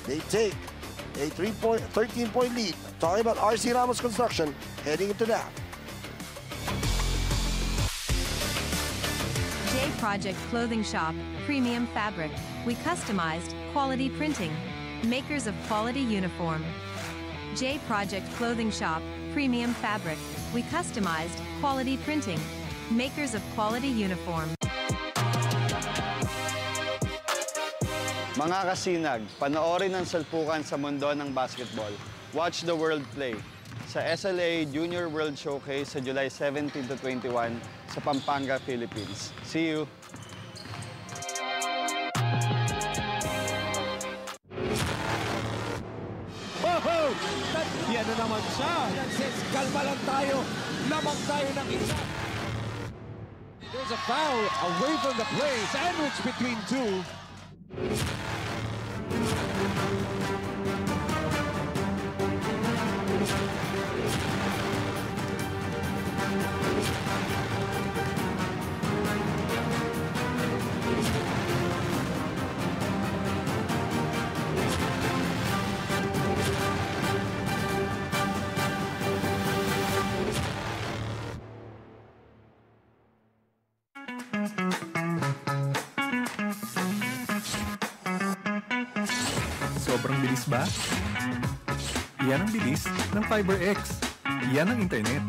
They take a 13-point lead. Talking about RC Ramos Construction heading into that. J Project Clothing Shop, Premium Fabric. We customized, quality printing. Makers of quality uniform. J Project Clothing Shop, Premium Fabric. We customized, quality printing. Makers of quality uniform. Mga kasinag, panoorin ang salpukan sa mundo ng basketball. Watch the world play sa SLA Junior World Showcase sa July 17 to 21 sa Pampanga, Philippines. See you! Oh! Yan na naman siya! Kalma lang tayo! Lamang tayo ng isa! There's a foul away from the play. Sandwich between two. Sobrang bilis ba? Iyan ang bilis ng FiberX. Iyan ang internet.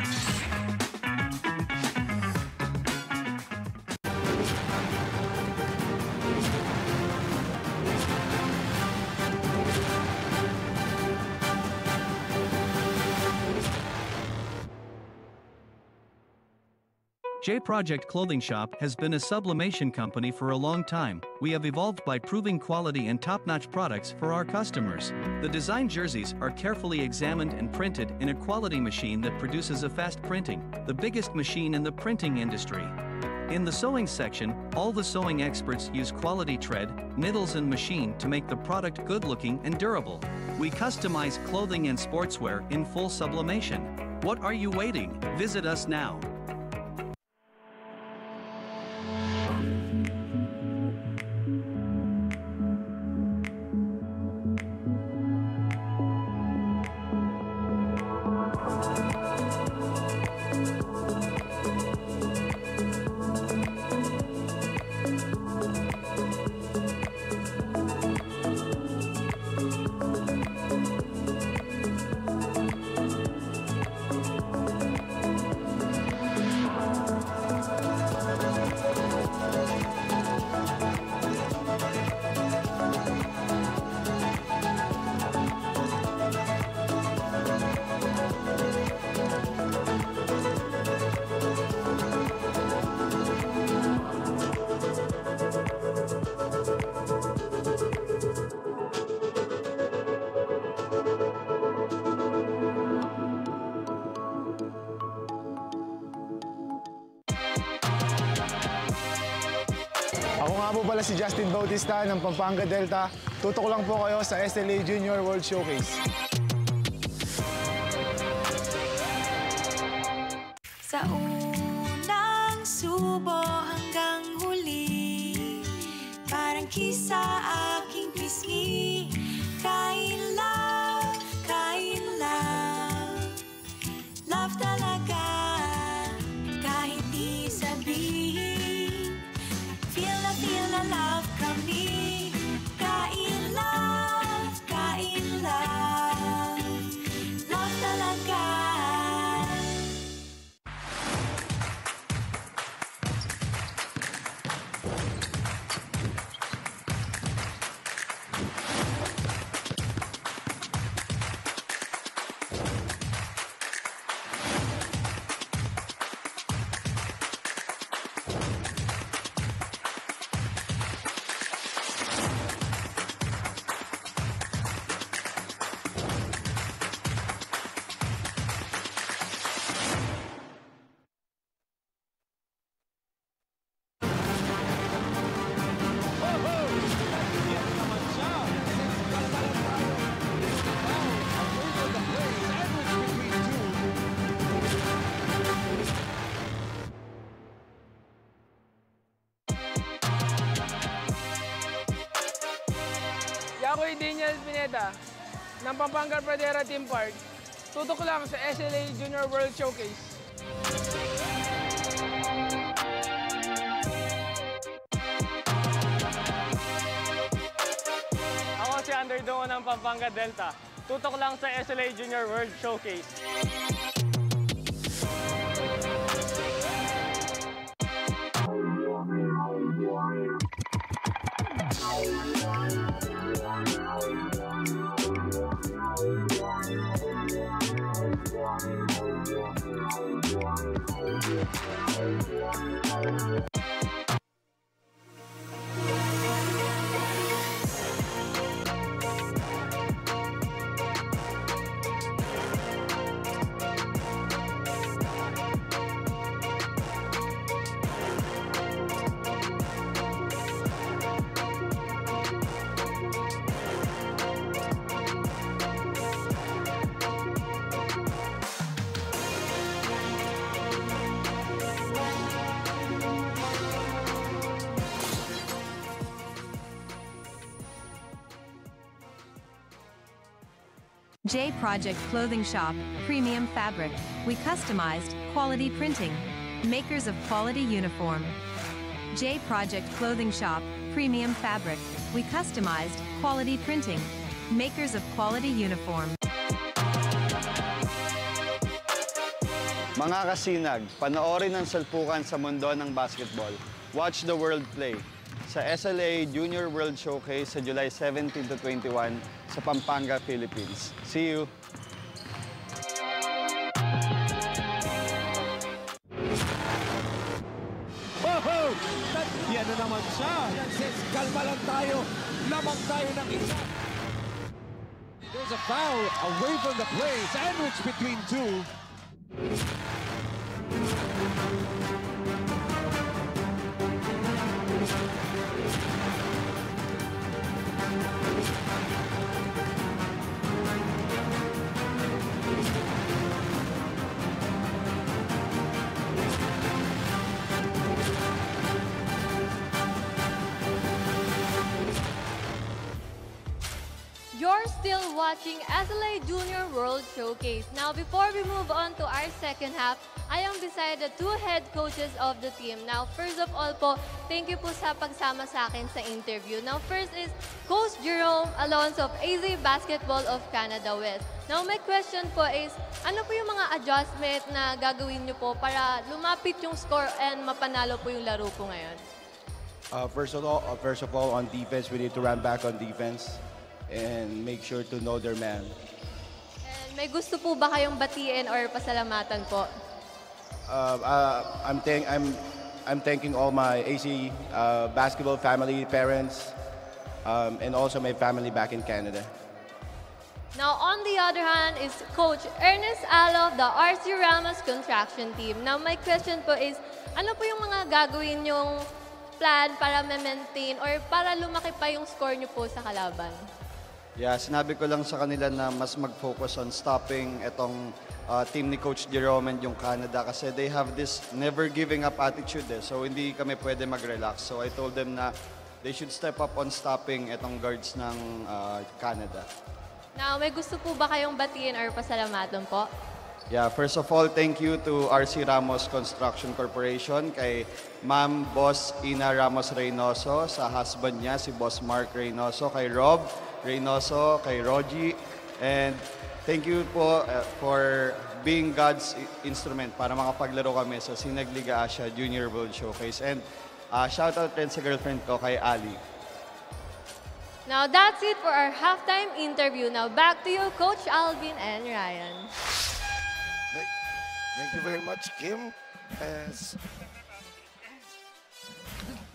J Project Clothing Shop has been a sublimation company for a long time. We have evolved by proving quality and top-notch products for our customers. The design jerseys are carefully examined and printed in a quality machine that produces a fast printing, the biggest machine in the printing industry. In the sewing section, all the sewing experts use quality thread, needles and machine to make the product good-looking and durable. We customize clothing and sportswear in full sublimation. What are you waiting? Visit us now. Ako nga po pala si Justin Bautista ng Pampanga Delta. Tutok lang po kayo sa SLA Junior World Showcase. Sa unang subo hanggang huli, parang kisa aking pisngi. Kain love, love talaga. Kahit di sabihin, feel na love kami. Kain love, love talaga. Ako'y Daniel Pineda ng Pampanga Pradera Team Park. Tutok lang sa SLA Junior World Showcase. Ako si Underdome ng Pampanga Delta. Tutok lang sa SLA Junior World Showcase. J Project Clothing Shop, Premium Fabric. We customized quality printing. Makers of quality uniform. J Project Clothing Shop, Premium Fabric. We customized quality printing. Makers of quality uniform. Mga kasinag, panoorin ang salpukan sa mundo ng basketball. Watch the world play sa SLA Junior World Showcase sa July 17 to 21 sa Pampanga, Philippines. See you! Oh! Yan na naman siya. Kalma lang tayo. Lamang tayo ng isa. There's a foul away from the play. Sandwich between two. You're still watching SLA Junior World Showcase. Now, before we move on to our second half, I am beside the two head coaches of the team. Now, first of all po, thank you po sa pagsama sa akin sa interview. Now, first is Coach Jerome Alonso of AZ Basketball of Canada West. Now, my question po is, ano po yung mga adjustment na gagawin nyo po para lumapit yung score and mapanalo po yung laro po ngayon? First of all, on defense, we need to run back on defense and make sure to know their man. And may gusto po ba kayong batiin or pasalamatan po? I'm thanking all my AC basketball family, parents, and also my family back in Canada. Now, on the other hand is Coach Ernest Alo of the RC Ramos Contraction Team. Now, my question po is, ano po yung mga gagawin yung plan para ma-maintain or para lumaki pa yung score nyo po sa kalaban? Yeah, sinabi ko lang sa kanila na mas mag-focus on stopping itong team ni Coach Jerome and yung Canada kasi they have this never giving up attitude so hindi kami pwede mag-relax. So I told them na they should step up on stopping itong guards ng Canada. Now, may gusto po ba kayong batiin or pasalamatan po? Yeah, first of all, thank you to RC Ramos Construction Corporation, kay Ma'am Boss Ina Ramos Reynoso, sa husband niya, si Boss Mark Reynoso, kay Rob Reynoso, kay Rogie, and thank you po for being God's instrument para makapaglaro kami sa Sinagliga Asia Junior World Showcase. And shout out rin sa girlfriend ko, kay Ali. Now, that's it for our halftime interview. Now, back to you, Coach Alvin and Ryan. Thank you very much, Kim.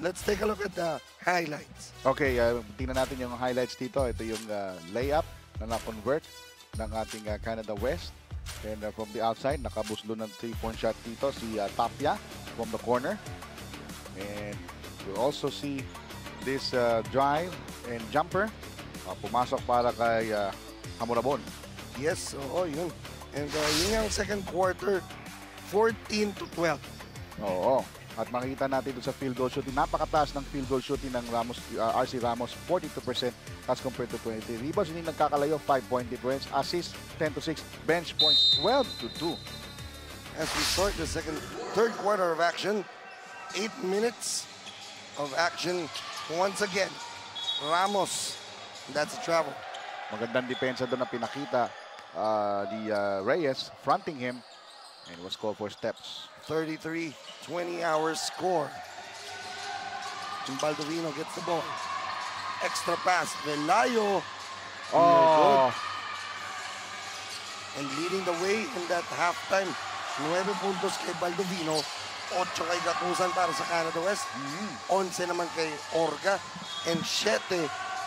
Let's take a look at the highlights. Okay, tingnan natin yung highlights dito. Ito yung layup na na-convert ng ating Canada West. And from the outside, nakabuslo ng 3-point shot dito si Tapia from the corner. And you'll also see this drive and jumper. Pumasok para kay Hamurabon. Yes, oo, yun. And yun yung second quarter, 14-12. Oo. At makikita natin doon sa field goal shooting. Napakataas ng field goal shooting ng RC Ramos, 42% as compared to 23. Rebounds, hindi nagkakalayo, 5-point difference. Assist, 10-6. Bench points, 12-2. As we start the third quarter of action, 8 minutes of action once again. Ramos, that's a travel. Magandang depensa doon na pinakita ni Reyes, fronting him, and was called for steps. 33-20 score. Baldovino gets the ball. Extra pass, Velayo. Oh. And leading the way in that halftime, 9 puntos kay Baldovino, 8 kay Gakusan para sa Canada West, 11 naman kay Orga, and 7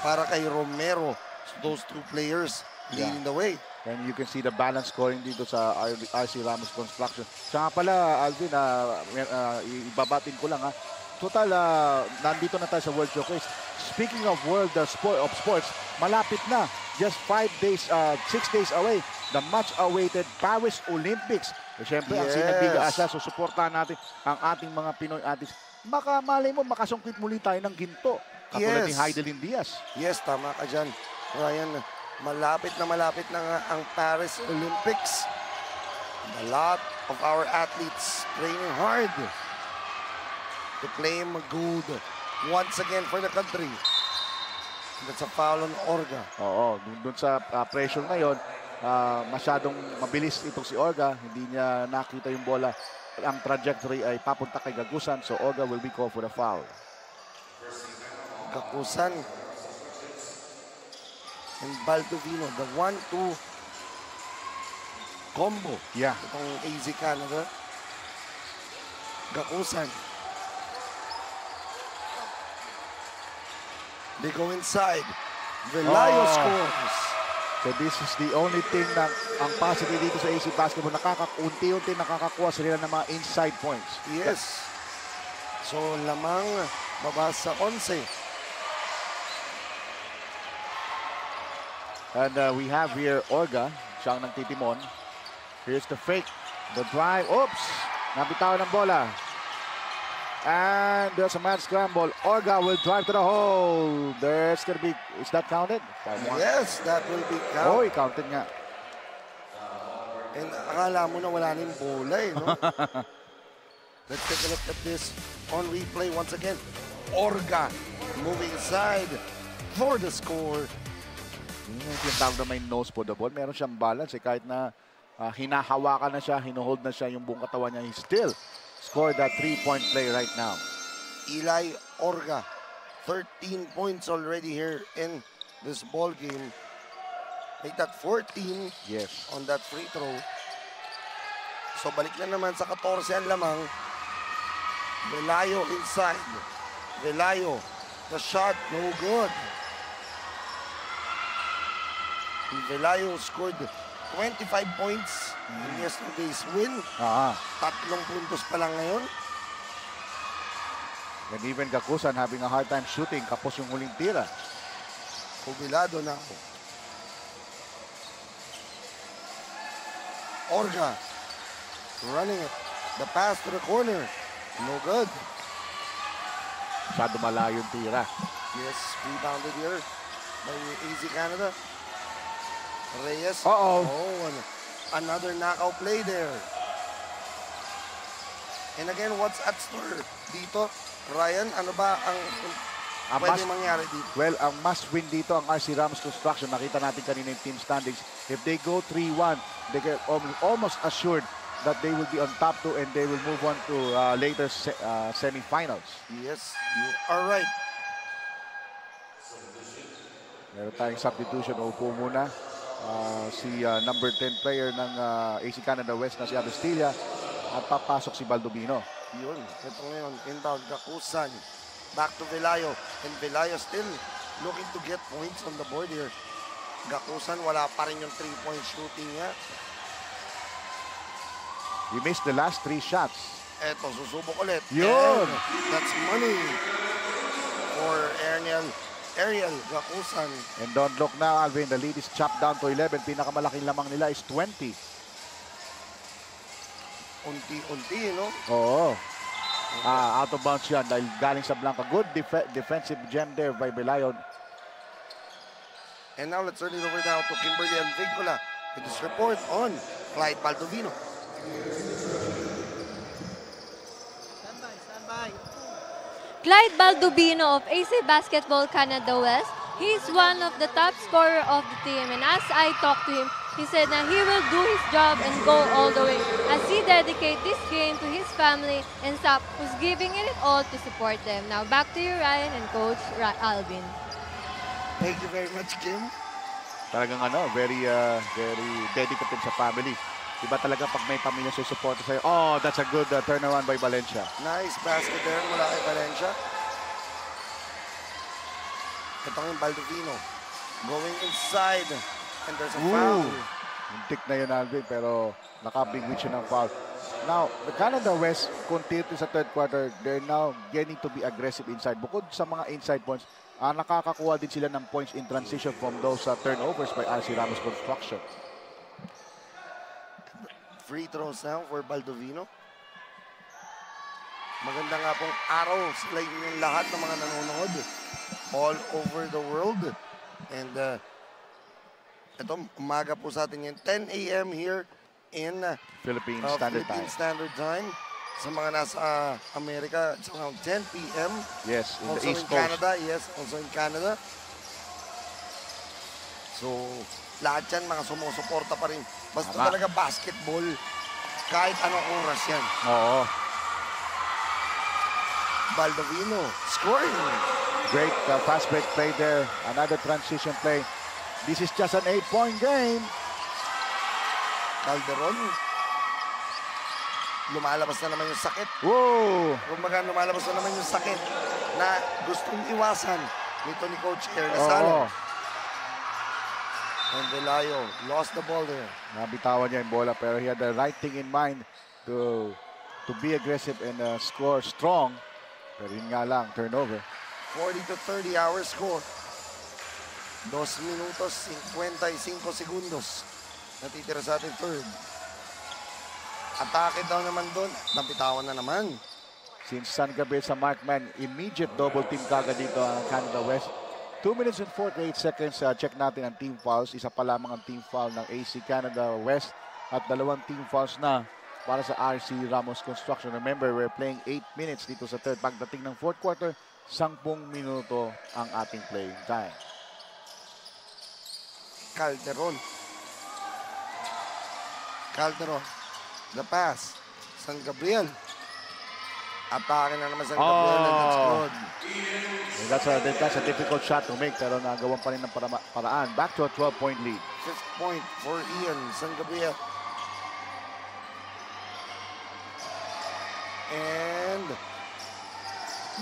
para kay Romero. So those two players leading the way. And you can see the balance scoring dito sa RC Ramos Construction. Siya nga pala, Alvin, ibabatin ko lang. Total, nandito na tayo sa World Showcase. Speaking of World of Sports, malapit na. Just 6 days away. The much-awaited Paris Olympics. Siyempre, ang Sinagliga Asia, susuportahan natin ang ating mga Pinoy athletes. Malay mo, makasungkit muli tayo ng ginto. Katulad ni Heidelin Diaz. Yes, tama ka dyan, Ryan. Malapit na nga ang Paris Olympics. A lot of our athletes training hard to claim gold once again for the country. That's a foul on Orga. Oo, dun sa pressure ngayon, masyadong mabilis itong si Orga. Hindi niya nakita yung bola. Ang trajectory ay papunta kay Gagusan, so Orga will be called for the foul. Gagusan and Baldovino, the 1-2 combo. Yeah. Itong AZ Canada. Gakusan. They go inside. Velayo scores. So this is the only thing na ang positive dito sa AC Basketball. Unti-unti nakakakuha sila ng mga inside points. Yes. So lamang baba sa 11. And we have here Orga, siyang nagtitimon. Here's the fake, the drive. Oops! Nabitawan ng bola. And there's a mad scramble. Orga will drive to the hole. There's gonna be, is that counted? Yes, that will be counted. Oh, counted nga. And akala mo na wala na yung bola eh, no? Let's take a look at this on replay once again. Orga moving inside for the score. Yung tawag na may nose for the ball. Meron siyang balance eh. Kahit na hinahawakan na siya, hinuhold na siya yung buong katawan niya, he still scored that 3-point play right now. Eli Orga, 13 points already here in this ball game. Make that 14 on that free throw. So balik na naman sa 14 ang lamang. Velayo inside. Velayo, the shot, no good. Velayo scored 25 points in yesterday's win. 3 puntos pa lang ngayon. And even Gakusan having a hard time shooting kapos yung huling tira. Kubilado na ako. Orga running it. The pass to the corner. No good. Masyado malayo yung tira. Yes, rebounded here by AZ Canada. Reyes. Uh-oh. Oh, another knockout play there. And again, what's at store dito? Ryan, ano ba ang pwede mangyari dito? Well, ang must-win dito ang RC Ramos Construction. Nakita natin kanina yung team standings. If they go 3-1, they get almost assured that they will be on top 2 and they will move on to later semifinals. Yes, you are right. Meron tayong substitution. Upo muna. Si number 10 player ng AC Canada West na si Abestilla at papasok si Baldovino. Yun, ito ngayon, inbound, Gakusan, back to Velayo, and Velayo still looking to get points on the board here. Gakusan, wala pa rin yung 3-point shooting niya. He missed the last 3 shots. Eto, susubok ulit. Yun! And that's money for Ariel Gakusan. And don't look now, Alvin, the lead is chopped down to 11. Pinakamalaking lamang nila is 20. Unti-unti, no? Oo. Out of bounds yan dahil galing sa Blanca. Good defensive gem there by Velayo. And now let's turn it over now to Kimberly and Vincula with this report on Clyde Baldovino. Clyde Baldovino of AC Basketball Canada West. He's one of the top scorer of the team, and as I talked to him, he said that he will do his job and go all the way as he dedicates this game to his family and staff who's giving it all to support them. Now back to you, Ryan and Coach Alvin. Thank you very much, Kim. Talagang very dedicated sa family. Iba talaga pag may pamilya sa support sa'yo. Oh, that's a good turnaround by Valencia. Nice basket there mula kay Valencia. Ito yung Baldovino going inside and there's a foul. Muntik na yun, Alvin, pero nakabigwit siya ng foul. Now, the Canada West continued sa third quarter. They're now getting to be aggressive inside. Bukod sa mga inside points, nakakakuha din sila ng points in transition from those turnovers by RC Ramos Construction. Free throws now for Baldovino. Maganda nga pong araw sila yung lahat ng mga nanonood all over the world. And ito, umaga po sa atin yung 10 a.m. here in Philippine Standard Time. Sa mga nasa Amerika, it's around 10 p.m. Yes, in also the East in Canada. Yes, also in Canada. So, lahat yan, mga sumusuporta pa rin. Basta talaga basketball, kahit anong oras yan. Oo. Baldovino scoring. Great fast break play there. Another transition play. This is just an 8-point game. Calderon. Lumalabas na naman yung sakit. Whoa! Kumbaga, lumalabas na naman yung sakit na gustong iwasan nito ni Coach Ernestano. And Velayo lost the ball there. Nabitawan niya yung bola pero he had the right thing in mind to be aggressive and score strong. Pero yun nga lang, turnover. 40-30 our score. 2 minutos, 55 segundos. Natitira sa ating third. Atake daw naman doon. Napitawan na naman. Since San Gabriel sa markman, immediate double team kagad dito ang Canada West. 2 minutes and 48 seconds. Check natin ang team fouls. Isa pa lamang ang team foul ng AC Canada West. At 2 team fouls na para sa RC Ramos Construction. Remember, we're playing 8 minutes dito sa third. Pagdating ng fourth quarter, 10 minuto ang ating playing time. Calderon. The pass. San Gabriel. Atake na naman San Gabriel. And that's good. That's a difficult shot to make pero nagawan pa rin ng paraan. Back to a 12-point lead. 5th point for Ian San Gabriel. And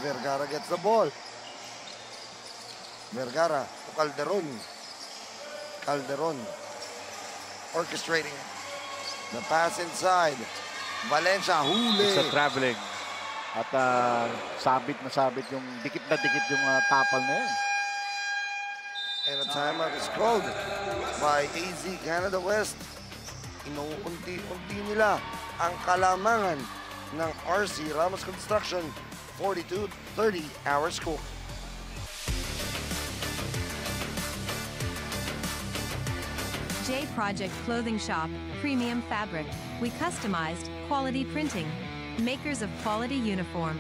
Vergara gets the ball. Vergara to Calderon orchestrating the pass inside. Valencia huli. It's a traveling. At sabit na sabit yung dikit na dikit yung tapal na yun. And a timeout is called by AZ Canada West. Inuunti-unti nila ang kalamangan ng RC Ramos Construction. 42-30 our score. J Project Clothing Shop, Premium Fabric. We customized quality printing. Makers of quality uniform.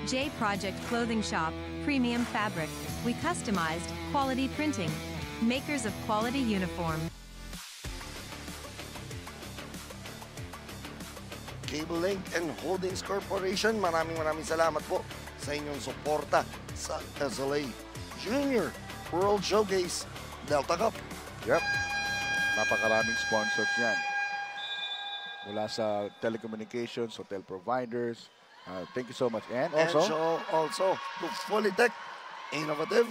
J Project Clothing Shop, Premium Fabric. We customized quality printing. Makers of quality uniform. Cable Link and Holdings Corporation, maraming salamat po sa inyong suporta sa SLA Junior World Showcase Delta Cup. Yep. Napakaraming sponsors yan. Mula sa telecommunications, hotel providers. Thank you so much. And also to Fully Tech Innovative.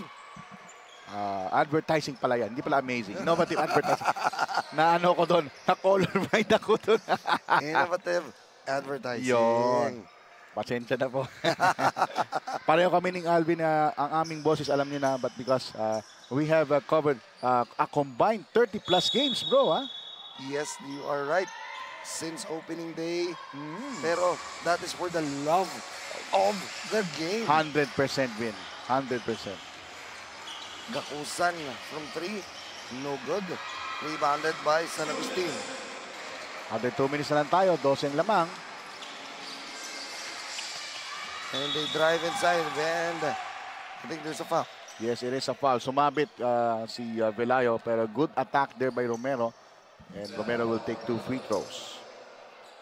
Advertising pala yan. Hindi pala amazing. Innovative advertising. Na ano ko doon. Na-colorblind ako doon. Innovative advertising. Yun. Pasensya na po. Pareho kami ng Alvin na ang aming bosses alam niyo na, but because we have covered a combined 30 plus games, bro. Yes, you are right. Since opening day. Pero that is for the love of the game. 100% win. 100%. Gakusan from 3. No good. Rebounded by San Agustin. Under 2 minutes na lang tayo. 12 lamang. And they drive inside and I think there's a foul. Yes, it is a foul. Sumabit si Velayo pero good attack there by Romero. And Romero will take 2 free throws.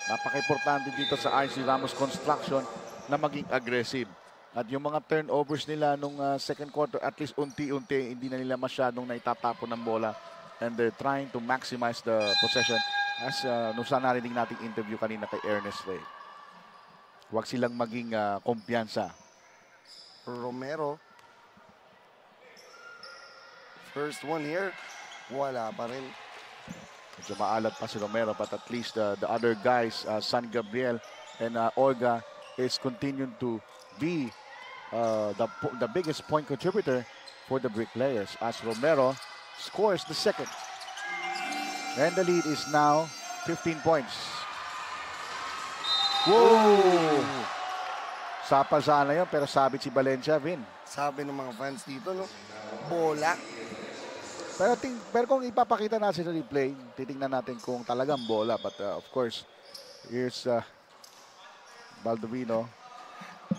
Napaka-importante dito sa RC Ramos Construction na maging aggressive. At yung mga turnovers nila nung second quarter, at least unti-unti, hindi na nila masyadong naitatapon ng bola. And they're trying to maximize the possession. As nung sa narinig nating interview kanina kay Ernest Ray. Huwag silang maging kumpiyansa. Romero. First one here. Wala pa rin. Medyo maalat pa si Romero, but at least the other guys, San Gabriel and Olga, is continuing to be the biggest point contributor for the Bricklayers as Romero scores the second. And the lead is now 15 points. Whoa! Sapal sana yun, pero sabit si Valencia, Vin. Sabi ng mga fans dito, no? Bola. Pero kung ipapakita natin sa replay, titingnan natin kung talagang bola. But of course, here's Baldovino.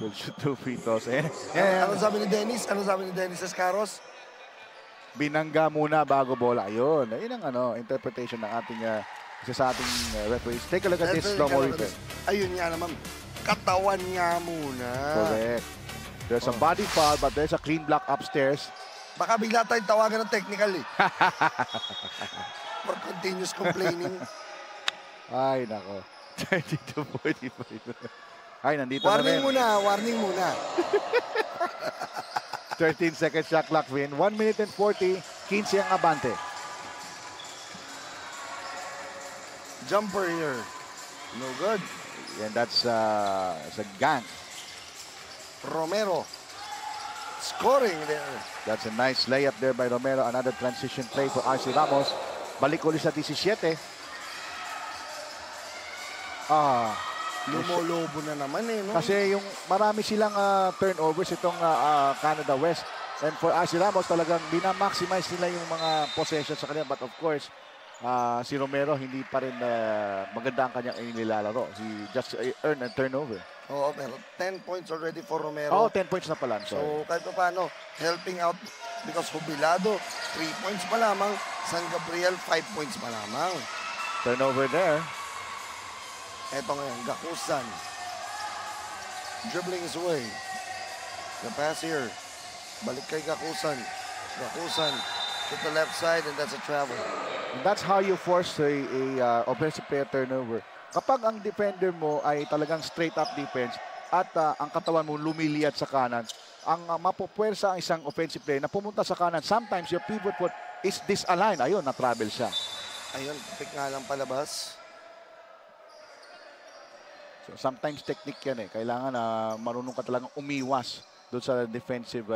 Will shoot 2 free throws. Ano sabi ni Dennis? Ano sabi ni Dennis Escaros? Binangga muna bago bola. Ayun. Ayun ang interpretation ng ating isa sa ating referees. Take a look at this slow-mo replay. Ayun nga naman. Katawan nga muna. Correct. There's a body foul but there's a clean block upstairs. Baka bigla tayong tawagan ng technical eh. For continuous complaining. Ay, nako. 32-45. Ay, nandito warning na rin. Warning muna. 13 seconds shot clock win. 1 minute and 40. 15 ang abante. Jumper here. No good. And that's a gank. Romero. Scoring there. That's a nice layup there by Romero. Another transition play for RC Ramos. Balik ulit sa 17. Lumolobo na naman eh. No? Kasi yung marami silang turnovers itong Canada West. And for RC Ramos talagang binamaximize nila yung mga possessions sa kanila. But of course, si Romero hindi pa rin maganda ang kanyang inilalaro. He just earned a turnover. Oo, pero 10 points already for Romero. Oh, 10 points na pala. So, kahit pa paano, helping out because Jubilado, 3 points pa lamang. San Gabriel, 5 points pa lamang. Turnover there. Eto ngayon, Gakusan. Dribbling his way. The pass here. Balik kay Gakusan. Gakusan to the left side and that's a travel. And that's how you force a offensive player turnover. Kapag ang defender mo ay talagang straight up defense at ang katawan mo lumiliyat sa kanan, ang mapupwersa ang isang offensive player na pumunta sa kanan, sometimes your pivot foot is disaligned. Ayun, na-travel siya. Ayun, pick nga lang palabas. So, sometimes technique yan eh. Kailangan na marunong ka talagang umiwas doon sa defensive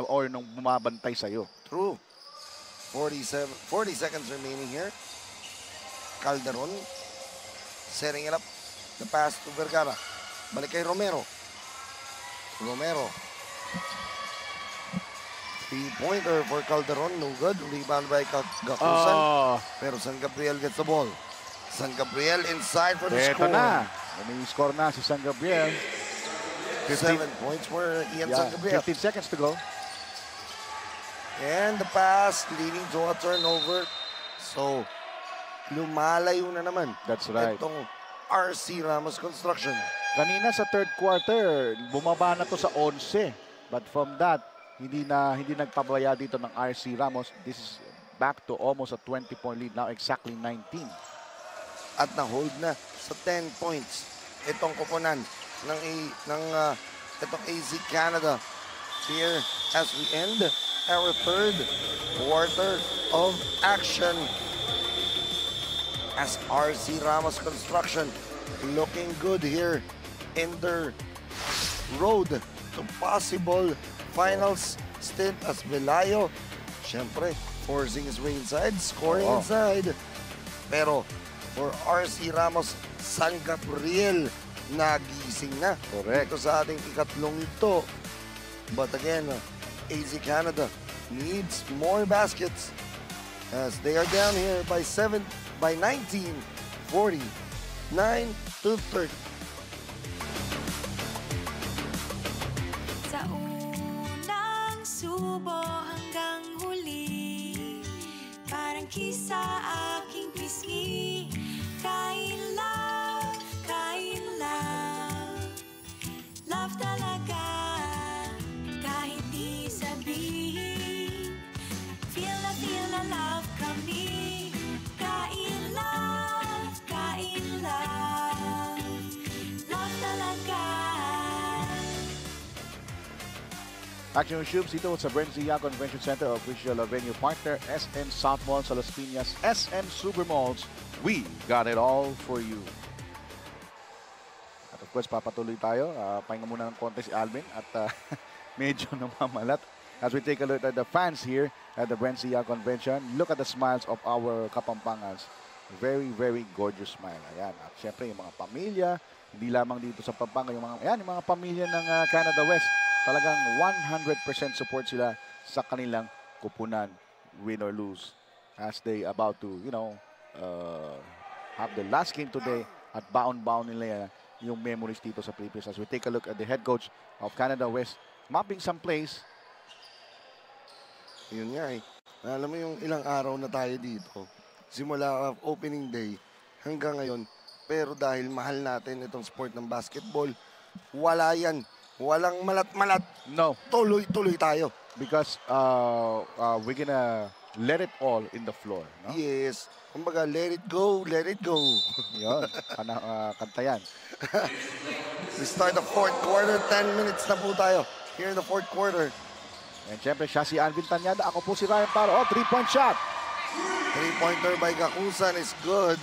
or nung bumabantay sa'yo. True. 40 seconds remaining here. Calderon setting it up. The pass to Vergara. Balik kay Romero. Romero. 3-pointer for Calderon. No good. Rebound by Gakusan. Pero San Gabriel gets the ball. San Gabriel inside for the score. Ito na. May score na si San Gabriel. 7 points for Ian San Gabriel. 15 seconds to go. And the pass leading to a turnover. So, lumalayo na naman. That's right. Itong RC Ramos Construction. Kanina sa third quarter, bumaba na to sa 11. But from that, hindi nagpabaya dito ng RC Ramos. This is back to almost a 20-point lead. Now exactly 19. At na-hold na sa 10 points. Itong koponan ng itong AZ Canada. Here as we end our third quarter of action. As RC Ramos Construction looking good here in their road to possible finals stint as Velayo. Siyempre, forcing his way inside, scoring inside. Pero for RC Ramos, San Gabriel nagising na. Correct. Dito sa ating ikatlong ito. But again, AZ Canada needs more baskets as they are down here by 19, 49 to 30. Sa unang subo hanggang huli, parang kisa aking pisngi. Kain love, love talaga. Kahit di sabihin, feel na love kami. Kain love, love talaga. Action Shoops dito sa Brenzilla Convention Center, official venue partner, SN South Mall sa Las Piñas, SN Super Malls. We got it all for you. At of course, papatuloy tayo. Pahinga muna ng konti si Alvin at medyo namamalat. As we take a look at the fans here at the Brenzilla Convention, look at the smiles of our Kapampangans. Very, very gorgeous smile. Ayan. At syempre, yung mga pamilya, hindi lamang dito sa Pampanga, yung mga pamilya ng Canada West, talagang 100% support sila sa kanilang kupunan, win or lose, as they about to, have the last game today at baon-baon nila yung memories dito sa Philippines. As we take a look at the head coach of Canada West, mapping some plays. Yun nga eh. Alam mo yung ilang araw na tayo dito, simula opening day hanggang ngayon, pero dahil mahal natin itong sport ng basketball, wala yan. Walang malat-malat. No. Tuloy-tuloy tayo. Because we're gonna let it all in the floor. No? Yes. Kumbaga, let it go, let it go. Yun. Kanta yan. We start the fourth quarter. 10 minutes na po tayo here in the fourth quarter. And syempre, siya si Alvin Tanyada. Ako po si Ryan Paro. 3-point shot. 3-pointer by Gakusan is good.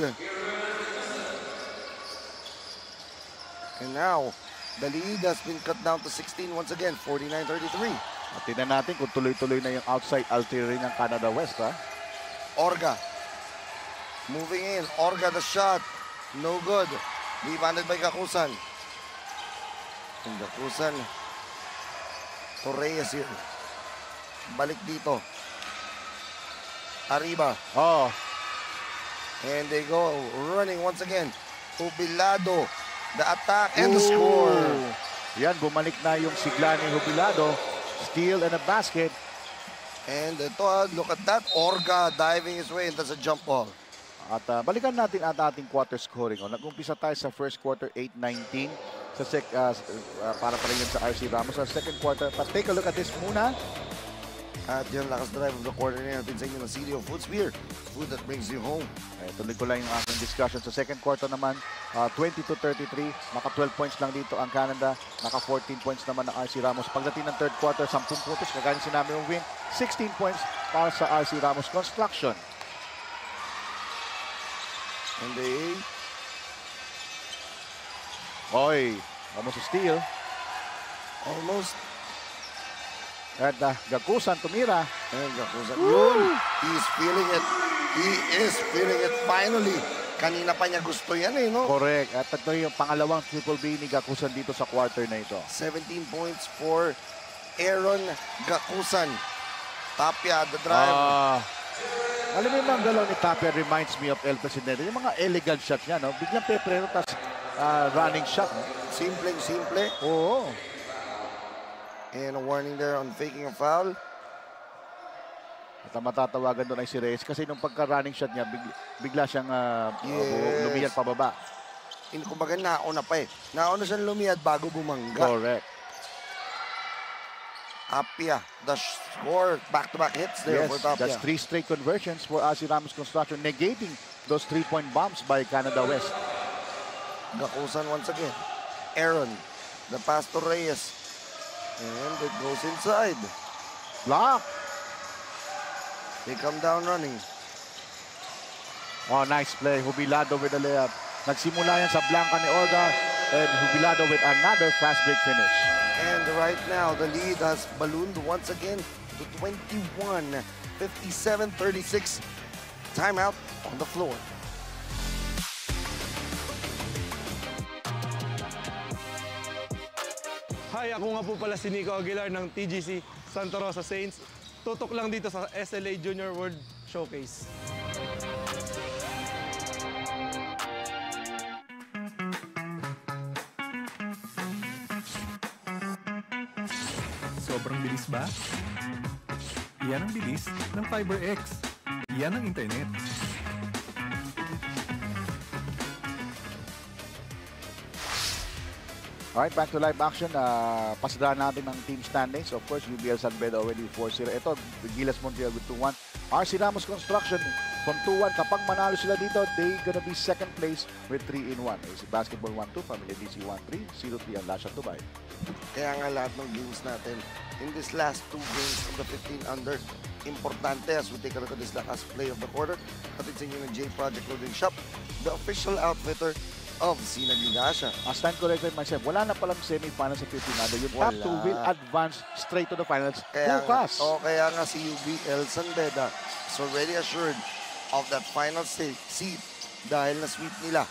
And now, the lead has been cut down to 16 once again, 49-33. At tingnan natin kung tuloy-tuloy na yung outside artillery ng Canada West. Orga. Moving in. Orga the shot. No good. Rebounded by Gakusan. And Gakusan. Torreyes here. Balik dito. Arriba. And they go running once again. Jubilado. The attack and the score. Yan, bumalik na yung sigla ni Jubilado. Steal and a basket. And ito, look at that. Orga diving his way. And that's a jump ball. At balikan natin at ating quarter scoring. Nag-umpisa tayo sa first quarter, 8-19. Para pa rin yun sa RC Ramos. Sa second quarter, but take a look at this muna. At yung lakas drive of the quarter na natin sa inyo ng City of Foods Beer. Food that brings you home. Tuloy ko lang yung aking discussion. Sa second quarter naman, 20-33. Naka 12 points lang dito ang Canada. Naka 14 points naman ng RC Ramos. Pagdating ng third quarter, 10 puntos. Kagaya sinabi yung win. 16 points para sa RC Ramos Construction. And they Oy, almost a steal. Almost. At Gakusan tumira. And Gakusan. Yun. He is feeling it. He is feeling it finally. Kanina pa niya gusto yan eh, no? Correct. At ito yung pangalawang triple B ni Gakusan dito sa quarter na ito. 17 points for Aaron Gakusan. Tapia, the drive. Alam mo yung galaw ni Tapia reminds me of El Presidente. Yung mga elegant shots niya, no? Biglang peprero, tas running shot. No? Simple. Oo. And a warning there on faking a foul. At ang matatawagan doon ay si Reyes kasi nung pagka-running shot niya, bigla siyang lumiyad pababa. Kumbaga nauna pa eh. Nauna siyang lumiyad bago bumangga. Correct. Tapia, the score, back-to-back hits there for Tapia. That's 3 straight conversions for RC Ramos Construction, negating those 3-point bombs by Canada West. Gakusan once again. Aaron, the pass to Reyes. And it goes inside. Block. They come down running. Oh, nice play. Jubilado with the layup. Nagsimula yan sa blanca ni Orga. And Jubilado with another fast break finish. And right now, the lead has ballooned once again to 21. 57-36. Timeout on the floor. Hi, ako nga po pala si Nico Aguilar ng TGC Santa Rosa Saints. Tutok lang dito sa SLA Junior World Showcase. Sobrang bilis ba? Yan ang bilis ng FiberX. Yan ang internet. Alright, back to live action. Pasadaan natin ng team standings. Of course, UBL San Beda already 4-0. Ito, Gilas Montiel with 2-1. RC Ramos Construction from 2-1. Kapag manalo sila dito, they gonna be second place with 3-1. AC Basketball 1-2, Familia DC 1-3, 0-3 ang Lasha Tubay. Kaya nga lahat ng games natin in this last 2 games of the 15 under, importante as we take a look at this last play of the quarter. At it's in yung J Project Clothing Shop, the official outfitter of Sinag Ligasha. As time corrected myself, wala na palang semi-finals sa 15 under. Yung top 2 will advance straight to the finals bukas. Kaya nga si UBL San Beda is already assured of that final seat dahil na-sweep nila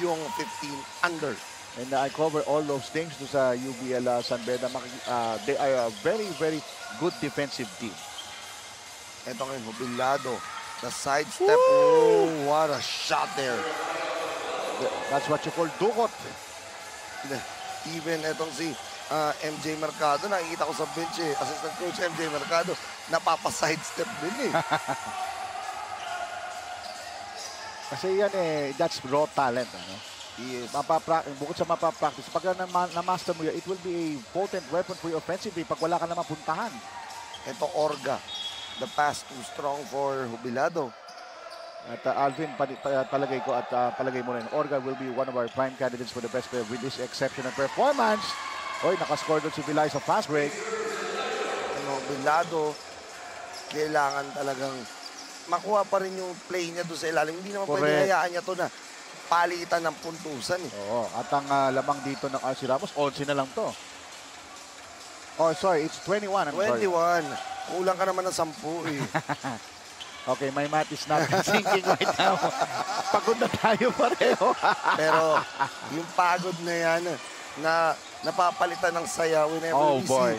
yung 15 under. And I cover all those things to sa UBL San Beda. They are a very, very good defensive team. Ito ngayon, Jubilado. The sidestep. Oh, what a shot there. That's what you call dukot. Even etong si MJ Mercado, nakikita ko sa bench eh. Assistant coach MJ Mercado, napapa-sidestep din eh. Kasi yan eh, that's raw talent. Ano? Yes. Bukod sa mapapractice, pag na-master mo yan, it will be a potent weapon for your offensive pag wala ka na mapuntahan. Ito Orga. The pass too strong for Jubilado. At Alvin, palagay ko at palagay mo rin, Orga will be one of our prime candidates for the best player with this exceptional performance. Oy, nakascore doon si Vilay sa fast break. Jubilado, kailangan talagang makuha pa rin yung play niya doon sa ilalim. Hindi naman pwede hayaan niya to na palitan ng puntusan eh. Oo, at ang lamang dito ng RC Ramos, 11 na lang to. Oh, sorry, it's 21. 21. Kulang ka naman ng 10 eh. Okay, my math is not sinking right now. Pagod na tayo pareho. Pero yung pagod na yan na napapalitan ng saya whenever we see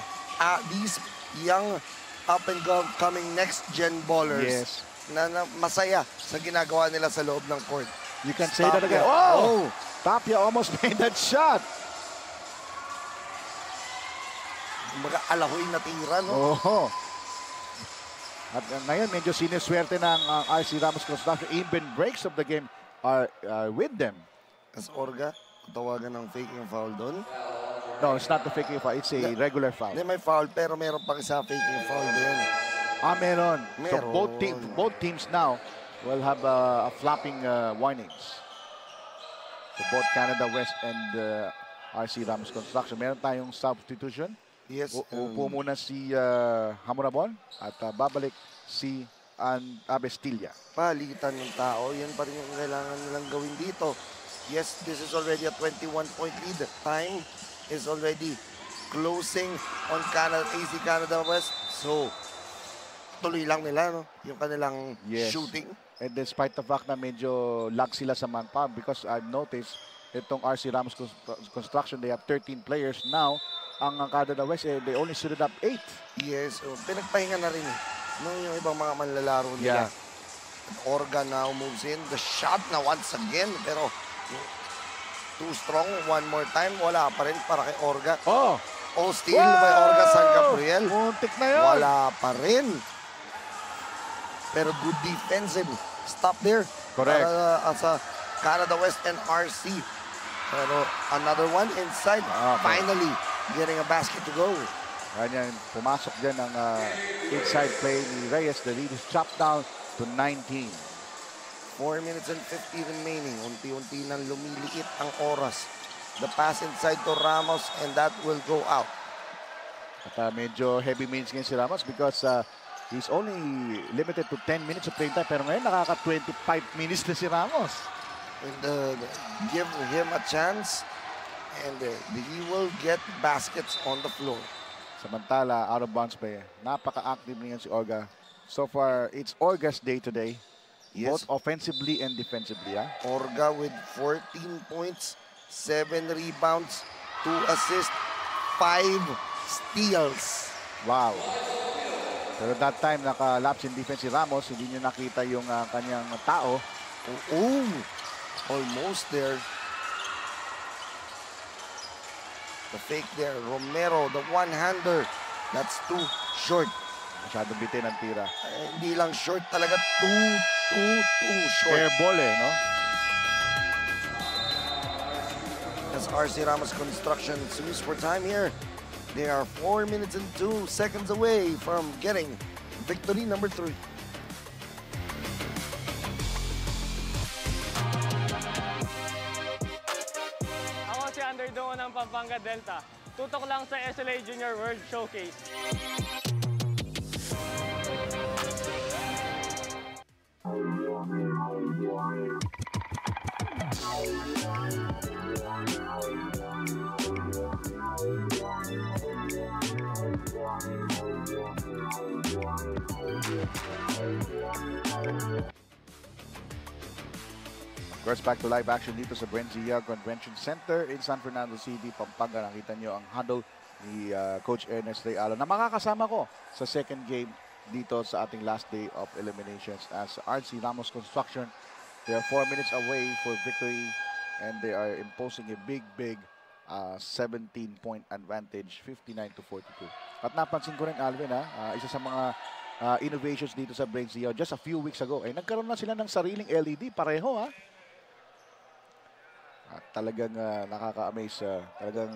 these young up-and-coming next-gen ballers na masaya sa ginagawa nila sa loob ng court. You can say that again. Oh! Tapia almost made that shot. Mga alahoy na tira, no? Oo. At ngayon, medyo siniswerte ng RC Ramos Construction. Even breaks of the game are with them. As Orga, tawagan ng faking foul doon. No, it's not the faking foul. It's a regular foul. Hindi, may foul, pero meron pang isa faking foul din. Meron. So Meron. both teams now will have a flopping warnings. So both Canada West and RC Ramos Construction. Meron tayong substitution. Yes. Upo muna si Hamurabon at babalik si Abestilla. Palitan ng tao, yan pa rin yung kailangan nilang gawin dito. Yes, this is already a 21-point lead. The time is already closing on AC Canada West. So, tuloy lang nila, no? Yung kanilang shooting. And despite the fact na medyo lag sila sa manpower, because I've noticed itong RC Ramos Construction, they have 13 players now. Ang Canada West, they only suited up 8. Yes, pinagpahinga na rin no, yung ibang mga manlalaro nila. Orga now moves in. The shot na once again, pero too strong. One more time, wala pa rin para kay Orga. Steal by Orga San Gabriel. Muntik na yun. Wala pa rin. Pero good defensive stop there. Correct. Para sa Canada West and RC. Pero another one inside. Finally, getting a basket to go. Ganyan, pumasok dyan ang inside play ni Reyes. The lead is chopped down to 19. 4 minutes and 50 remaining. Unti-unti nang lumiliit ang oras. The pass inside to Ramos and that will go out. At medyo heavy minutes ngayon si Ramos because he's only limited to 10 minutes of playing time. Pero ngayon nakaka-25 minutes na si Ramos. And give him a chance and he will get baskets on the floor. Samantala, out of bounds play. Napaka-active niyan si Orga. So far, it's Orga's day today. Both offensively and defensively. Orga with 14 points, 7 rebounds, 2 assists, 5 steals. Wow. Pero that time, naka-lapse in defense si Ramos. Hindi niyo nakita yung kanyang tao. Almost there. The fake there. Romero, the one-hander. That's too short. Masyadong bitin ang tira. Hindi lang short talaga. Too short. Air ball no? As RC Ramos Construction swings for time here. They are 4 minutes and 2 seconds away from getting victory number 3. Si Underdog ng Pampanga Delta. Tutok lang sa SLA Junior World Showcase. Of course, back to live action dito sa Brenzilla Convention Center in San Fernando City, Pampanga. Nakita nyo ang huddle ni Coach Ernest Rayalo na makakasama ko sa second game dito sa ating last day of eliminations as RC Ramos Construction. They are 4 minutes away for victory and they are imposing a big 17-point advantage, 59-42. At napansin ko rin, Alvin, isa sa mga innovations dito sa Brenzilla just a few weeks ago, nagkaroon na sila ng sariling LED pareho, At talagang nakaka-amaze, talagang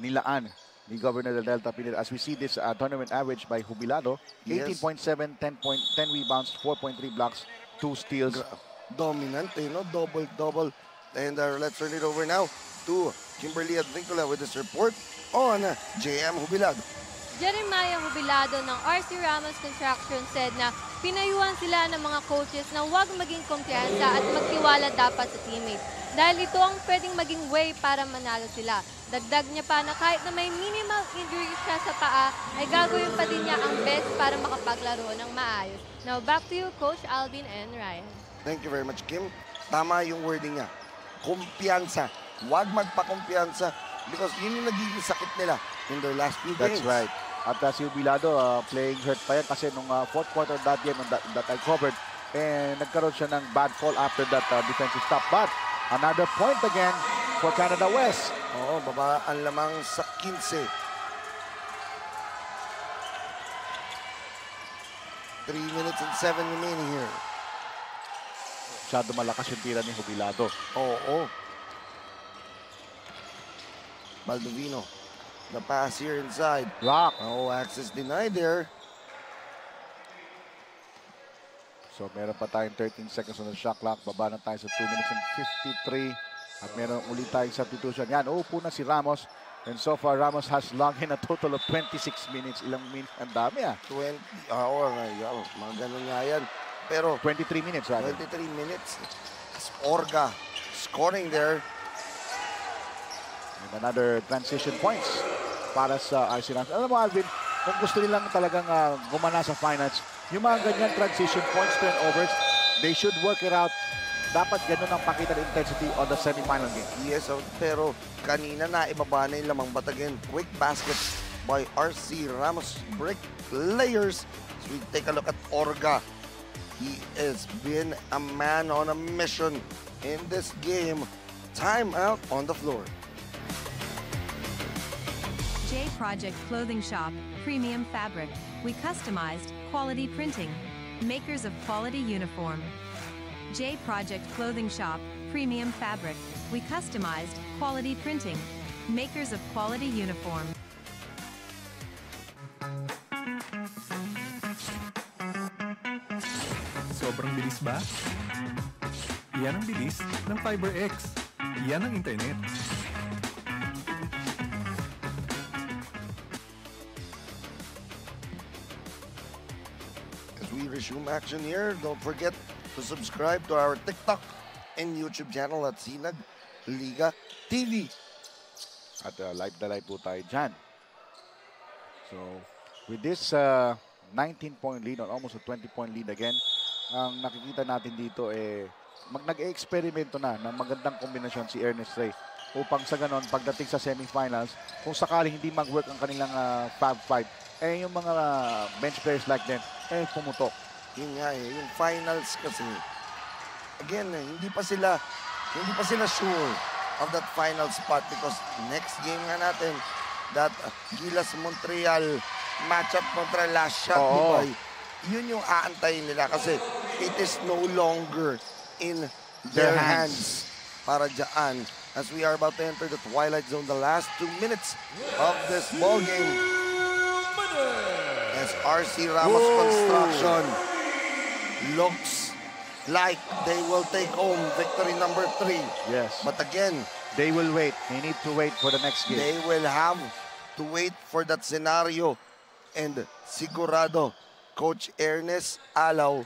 nilaan ni Governor del Delta Pineda. As we see this tournament average by Jubilado, 18.7, 10 rebounds, 4.3 blocks, 2 steals. Dominant, double. And let's turn it over now to Kimberly Advincula with this report on JM Jubilado. Jeremiah Jubilado ng RC Ramos Construction said na pinayuhan sila ng mga coaches na huwag maging kumpiyansa at magtiwala dapat sa teammates. Dahil ito ang pwedeng maging way para manalo sila. Dagdag niya pa na kahit na may minimal injury siya sa paa, ay gagawin pa din niya ang best para makapaglaro ng maayos. Now back to you, Coach Alvin and Ryan. Thank you very much, Kim. Tama yung wording niya. Kumpiyansa. Huwag magpakumpiyansa because yun yung nagiging sakit nila in their last few games. That's right. At si Jubilado playing hurt pa yan kasi nung fourth quarter that game that I covered, nagkaroon siya ng bad fall after that defensive stop. But another point again for Canada West. Oo, babaan lamang sa 15. 3 minutes and 7 remaining here. Masyado malakas yung tira ni Jubilado. Oo. Baldovino. The pass here inside. Block. Oh, access denied there. So meron pa tayong 13 seconds on the shot clock. Baba na tayo sa 2 minutes and 53. At meron ulit tayong substitution. Yan, uupo na si Ramos. And so far, Ramos has logged in a total of 26 minutes. Ilang minutes? Ang dami 20. Mga ganun nga yan. Pero 23 minutes, right? 23 minutes. Orga scoring there. And another transition points para sa RC Rams. Alam mo, Alvin, kung gusto nilang talagang gumana sa finals, yung mga ganyan transition points, turnovers, they should work it out. Dapat ganun ang pakita ng intensity on the semi-final game. Yes, pero kanina na ibaba na yung lamang. But again, quick baskets by RC Ramos Bricklayers. As we take a look at Orga. He has been a man on a mission in this game. Time out on the floor. J Project Clothing Shop, Premium Fabric. We customized quality printing. Makers of quality uniform. J Project Clothing Shop, Premium Fabric. We customized quality printing. Makers of quality uniform. Sobrang bilis ba? Yan ang bilis ng FiberX. Yan ang internet. As we resume action here, don't forget to subscribe to our TikTok and YouTube channel at Sinag Liga TV. At live na live po tayo dyan. So, with this 19-point lead, or almost a 20-point lead again, ang nakikita natin dito nag-e-eksperimento na ng magandang kombinasyon si Ernest Ray upang sa ganon, pagdating sa semifinals, kung sakaling hindi mag-work ang kanilang Fab 5, yung mga bench players like them, pumutok. Yun nga yung finals kasi, again, hindi pa sila sure of that final spot because next game nga natin, that Gilas Montreal matchup kontra last shot, Dubai, yun yung aantayin nila kasi it is no longer in their hands para dyan as we are about to enter the twilight zone, the last 2 minutes of this ball game. As RC Ramos Construction looks like they will take home victory number 3. Yes. But again, they will wait. They need to wait for the next game. They will have to wait for that scenario. And sigurado, Coach Ernest Alaw,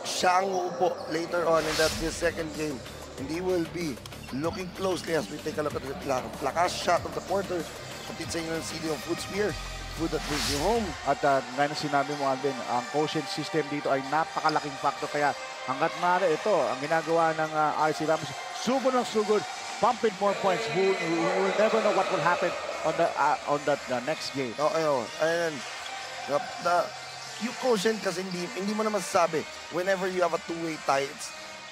siya ang uupo later on in that second game. And he will be looking closely as we take a look at the lakas shot of the quarter. Patid sa inyo ng CD of Food Spear. Food that brings you home. At gaya na sinabi mo, Alvin, ang quotient system dito ay napakalaking factor. Kaya hanggat maaari ito, ang ginagawa ng RC Ramos, sugod ng sugod, pumping more points. We will never know what will happen on that next game. And the Q quotient kasi hindi mo na masasabi. Whenever you have a two-way tie,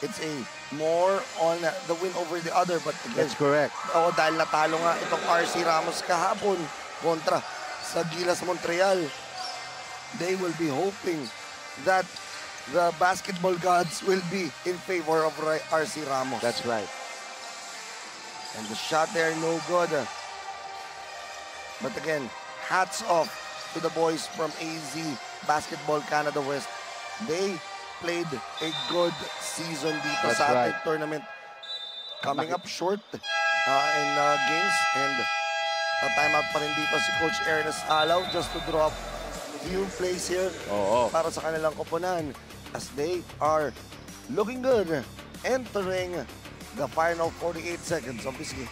it's a more on the win over the other. But again, that's correct. Dahil natalo nga itong RC Ramos kahapon kontra sa Gilas Montreal, they will be hoping that the basketball gods will be in favor of RC Ramos. That's right. And the shot there, no good. But again, hats off to the boys from AZ Basketball Canada West. They played a good season dito sa ating tournament. Coming up short in games, and timeout pa rin dito si Coach Ernest Alaw just to drop few plays here para sa kanilang koponan as they are looking good entering the final 48 seconds of this game.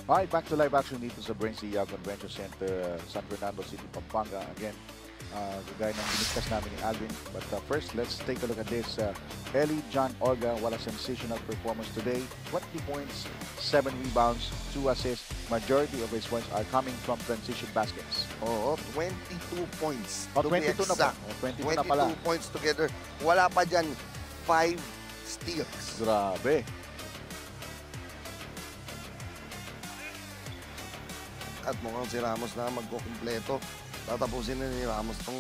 Alright, back to live action dito sa Brain City Convention Center, San Fernando City, Pampanga. Again, gaya ng diniscuss namin ni Alvin. But first, let's take a look at this. Ellie John Orga, what a sensational performance today. 20 points, 7 rebounds, 2 assists. Majority of his points are coming from transition baskets. 22 points. 22 na pa. 22 na pala. 22 points together. Wala pa dyan, 5 steals. Grabe. At mukhang si Ramos na magkukumpleto tatapusin na ni Ramos tong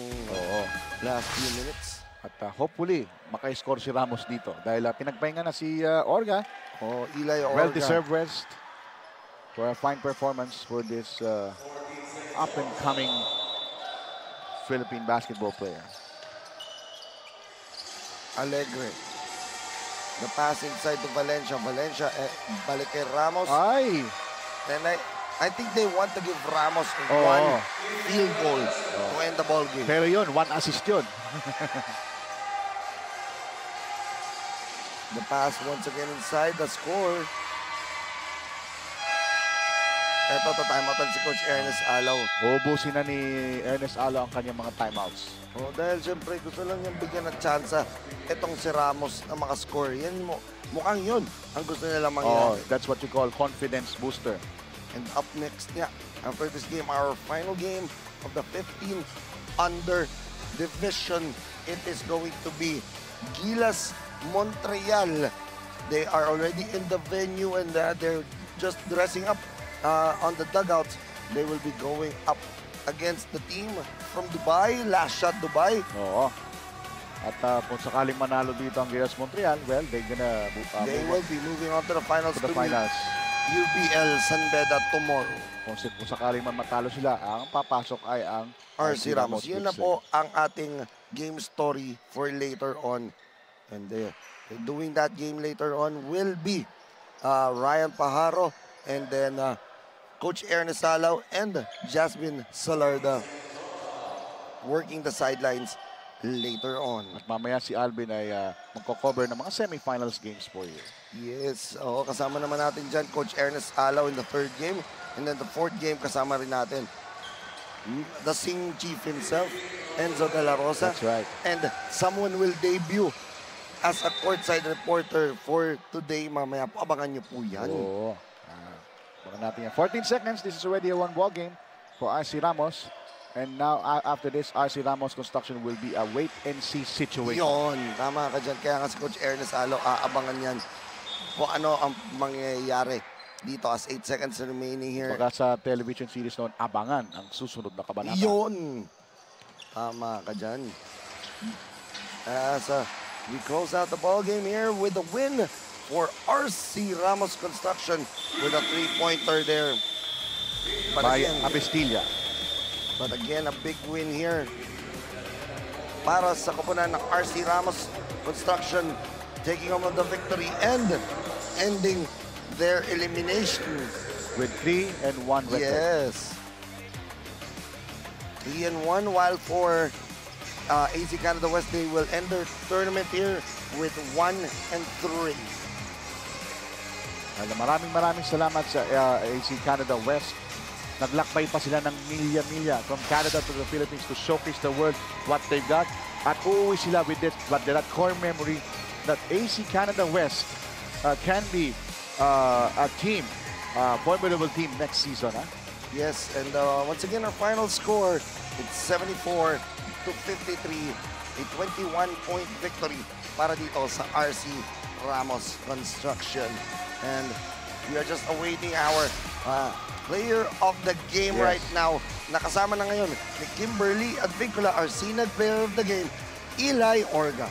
last few minutes. At hopefully, maka-score si Ramos dito. Dahil pinagpahinga na si Orga. Eli Orga. Well-deserved rest for a fine performance for this up-and-coming Philippine basketball player. Alegre. The pass inside to Valencia. Valencia, balik kay Ramos. Ay! And I think they want to give Ramos one field goal to end the ball game. Pero yun, one assist yun. The pass once again inside the score. Ito, timeoutan si Coach Ernest Alaw. Uubusin na ni Ernest Alaw ang kanyang mga timeouts. Dahil siyempre gusto lang niyang bigyan ng tsansa itong si Ramos na makascore. Yan mukhang yun ang gusto nila mangyari. That's what you call confidence booster. And up next niya, after this game, our final game of the 15 under division, it is going to be Gilas Montreal. They are already in the venue and they're just dressing up on the dugouts. They will be going up against the team from Dubai, Last Shot Dubai. Oo. At kung sakaling manalo dito ang Gilas Montreal, well, they will be moving on to the finals. To the finals. UBL San Beda tomorrow. Kung sakaling man matalo sila, ang papasok ay ang RC Ramos. Yun na po ang ating game story for later on. And doing that game later on will be Ryan Pajaro and then Coach Ernest Alaw and Jasmine Salarda working the sidelines later on. At mamaya si Alvin ay magko-cover ng mga semifinals games for you. Yes, kasama naman natin dyan Coach Ernest Alaw in the third game. And then the fourth game, kasama rin natin the Sing Chief himself, Enzo De La Rosa. That's right. And someone will debut as a courtside reporter for today. Mamaya po, abangan nyo po yan. Oo. Abangan natin yan. 14 seconds, this is already a one-ball game for RC Ramos. And now, after this, RC Ramos Construction will be a wait-and-see situation. Yun, tama ka dyan. Kaya nga si Coach Ernest Alaw, aabangan yan kung ano ang mangyayari dito as 8 seconds remaining here. Baka sa television series noon, abangan ang susunod na kabanata. Yun! Tama ka dyan. As we close out the ball game here with a win for RC Ramos Construction with a three-pointer there. By Abestilla. But again, a big win here para sa koponan ng RC Ramos Construction, taking home the victory and ending their elimination with 3-1 record. Yes. 3-1, while for AC Canada West, they will end their tournament here with 1-3. Maraming salamat sa AC Canada West. Naglakbay pa sila ng milya-milya from Canada to the Philippines to showcase the world what they've got. At uuwi sila with that core memory that AC Canada West can be a team, formidable team next season. Yes, and once again, our final score, it's 74-53, a 21-point victory para dito sa RC Ramos Construction. And we are just awaiting our player of the game right now. Nakasama na ngayon ni Kimberly Advincula, our Sinag player of the game, Eli Orga.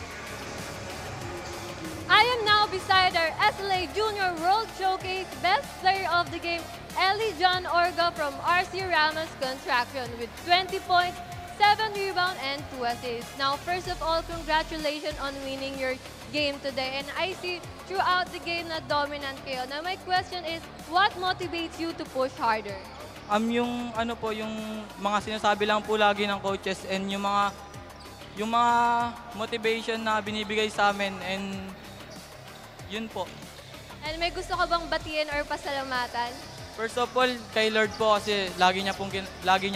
I am now beside our SLA Junior World Showcase Best Player of the Game, Eli John Orga from RC Ramos Construction with 20 points, 7 rebounds, and 2 assists. Now, first of all, congratulations on winning your game today. And I see throughout the game na dominant kayo. Now, my question is, what motivates you to push harder? Yung mga sinasabi lang po lagi ng coaches and yung mga motivation na binibigay sa amin, and yun po. And may gusto ka bang batiin or pasalamatan? First of all, kay Lord po kasi lagi niya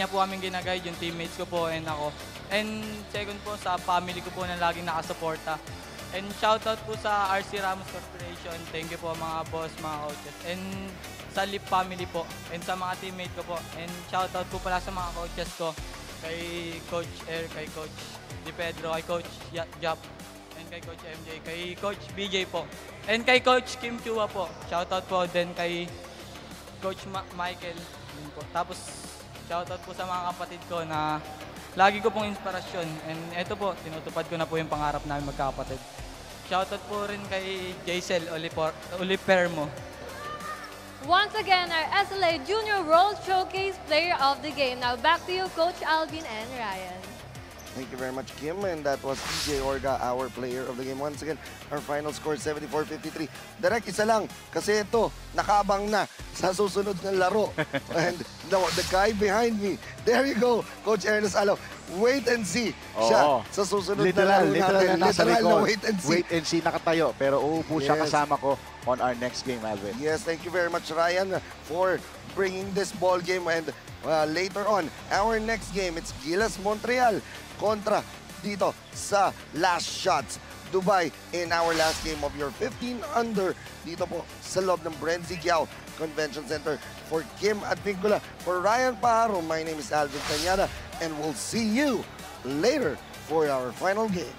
po aming ginaguide, yung teammates ko po and ako. And second po sa family ko po na laging nakasuporta. And shoutout po sa RC Ramos Corporation. Thank you po mga boss, mga coaches. And sa Lip family po. And sa mga teammate ko po. And shoutout po pala sa mga coaches ko. Kay Coach Air, kay Coach Di Pedro, kay Coach Jap. And kay Coach MJ, kay Coach BJ po. And kay Coach Kim Chua po. Shoutout po din kay Coach Michael. Tapos Shoutout po sa mga kapatid ko na lagi ko pong inspirasyon. And eto po, tinutupad ko na po yung pangarap namin magkakapatid. Shoutout po rin kay Jaisel Olipermo. Once again, our SLA Junior World Showcase Player of the Game. Now back to you, Coach Alvin and Ryan. Thank you very much, Kim. And that was TJ Orga, our player of the game. Once again, our final score, 74-53. Direct, isa lang. Kasi ito, nakaabang na sa susunod na laro. And the guy behind me, there you go, Coach Ernest Alo. Wait and see siya sa susunod na laro natin. Literal na wait and see. Wait and see nakatayo. Pero uupo siya Yes. kasama ko on our next game, Alvin. Yes, thank you very much, Ryan, for bringing this ball game. And later on, our next game, it's Gilas Montreal kontra dito sa Last Shots Dubai in our last game of your 15 under dito po sa loob ng Brenzy Giao Convention Center. For Kim Advincula, for Ryan Pajaro, my name is Alvin Cañada, and we'll see you later for our final game.